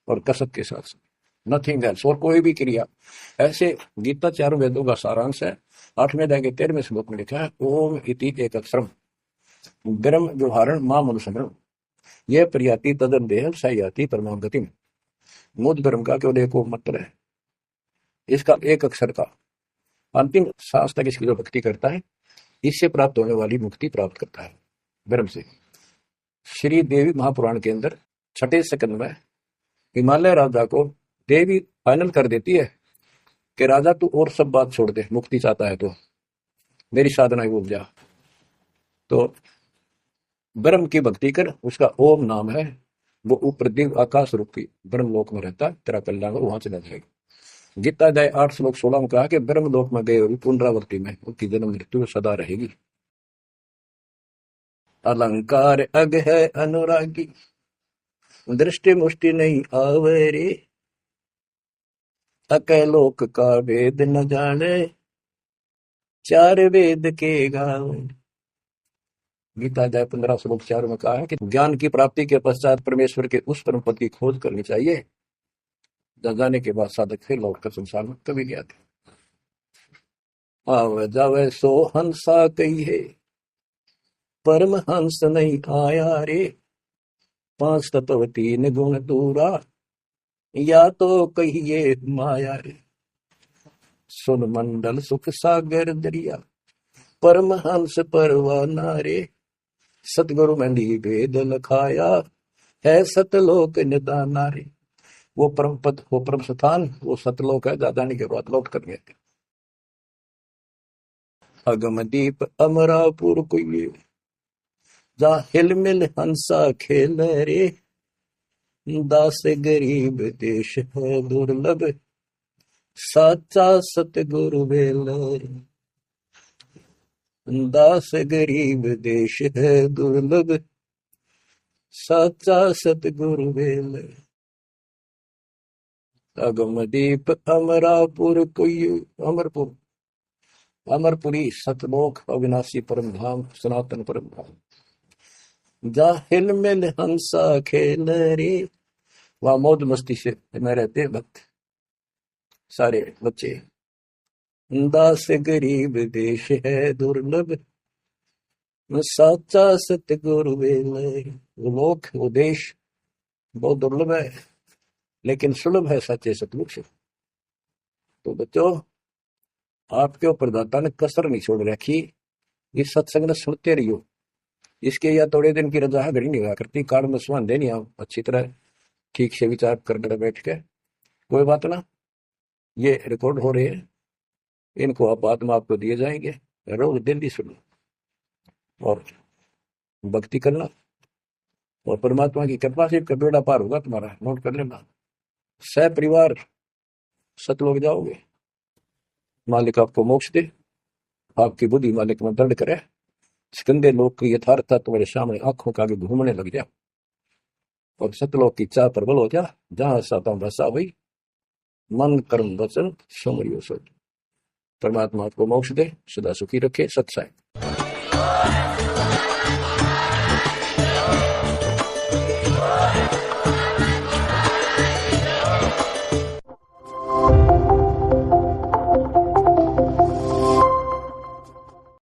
और कसक के साथ नथिंग एल्स और कोई भी क्रिया। ऐसे गीता चारों वेदों का सारांश है। 8वें अध्याय के 13वें श्लोक में लिखा है ओम इति एक अक्षरम ब्रह्म व्यवहारण मां मनुष्य यह प्रयाति तदन देह सयाति परमाम गति में। मुझ ब्रह्म का केवल एक मंत्र है इसका एक अक्षर का अंतिम सांस तक इसकी जो भक्ति करता है इससे प्राप्त होने वाली मुक्ति प्राप्त करता है ब्रह्म से। श्री देवी महापुराण के अंदर 6ठे स्कंद में हिमालय राजा को देवी फाइनल कर देती है कि राजा तू और सब बात छोड़ दे मुक्ति चाहता है तो मेरी साधना ही जा तो ब्रह्म की भक्ति कर। उसका ओम नाम है वो ऊपर दिव्य आकाश रूपी ब्रह्म लोक में रहता है तेरा कल्याण वहां चला जाएगा। गीता अध्याय 8 श्लोक 16 में कहा कि ब्रह्म लोक में गए हुए पुनरावृत्ति में उनकी जन्म मृत्यु सदा रहेगी। अलंकार अग है अनुरागी दृष्टि मुष्टि नहीं आवे रे अकय लोक का वेद न जाने चार वेद के गावे। गीता अध्याय 15 श्लोक 4 में कहा है कि ज्ञान की प्राप्ति के पश्चात परमेश्वर के उस परम पद की खोज करनी चाहिए जाने के बाद साधक फिर लौट कर संसार में कभी गया था। आवे जावे सो हंसा कही है परम हंस नहीं आया रे 5 तत्व 3 गुण दूरा या तो कहिए माया रे। सुन मंडल सुख सागर दरिया परम हंस परवाना रे सतगुरु मंडी वेद लखाया है सतलोक निदाना रे। वो परम पद, वो परम स्थान, वो सतलोक है। जा जाने के बाद लौट कर गए। अगम दीप अमरापुर कोई, जा हिल मिल हंसा खेल रे, दास गरीब देश है दुर्लभ, साचा सतगुरु बेल रे। दास गरीब देश है दुर्लभ, साचा सतगुरु बेल। अगमदीप अमरापुर कोई, अमरपुर, अमरपुरी सतलोक अविनाशी परम धाम सनातन परम धाम। जा हिल मिल हंसा खेल रे, वहां मौज मस्ती से में रहते भक्त सारे बच्चे। दास गरीब देश है दुर्लभ, साचा सतगुरु बेल। वो लोक, वो देश बहुत दुर्लभ है, लेकिन सुलभ है सच्चे सतमुख से। तो बच्चों, आपके ऊपर दाता ने कसर नहीं छोड़ रखी। इस सत्संग ने सुनते रहियो। इसके या थोड़े दिन की रजा घड़ी नहीं हुआ करती, काल में सुहान देनी आप अच्छी तरह ठीक से विचार करने बैठ के। कोई बात ना, ये रिकॉर्ड हो रहे हैं, इनको आप बाद में आपको दिए जाएंगे। रोज दिल्ली सुनो और भक्ति करना, और परमात्मा की कृपा से का बेड़ा पार होगा तुम्हारा। नोट कर लेना, सह परिवार सतलोक जाओगे। मालिक आपको मोक्ष दे, आपकी बुद्धि मालिक में दृढ़ करे, सिकंदे लोक की यथार्थता तुम्हारे सामने आंखों का आगे घूमने लग जा, और सतलोक की चाह प्रबल हो जा। जहां साता भसा हुई, मन कर्म वचन सुमरियो सोच। परमात्मा आपको मोक्ष दे, सदा सुखी रखे। सत्साई।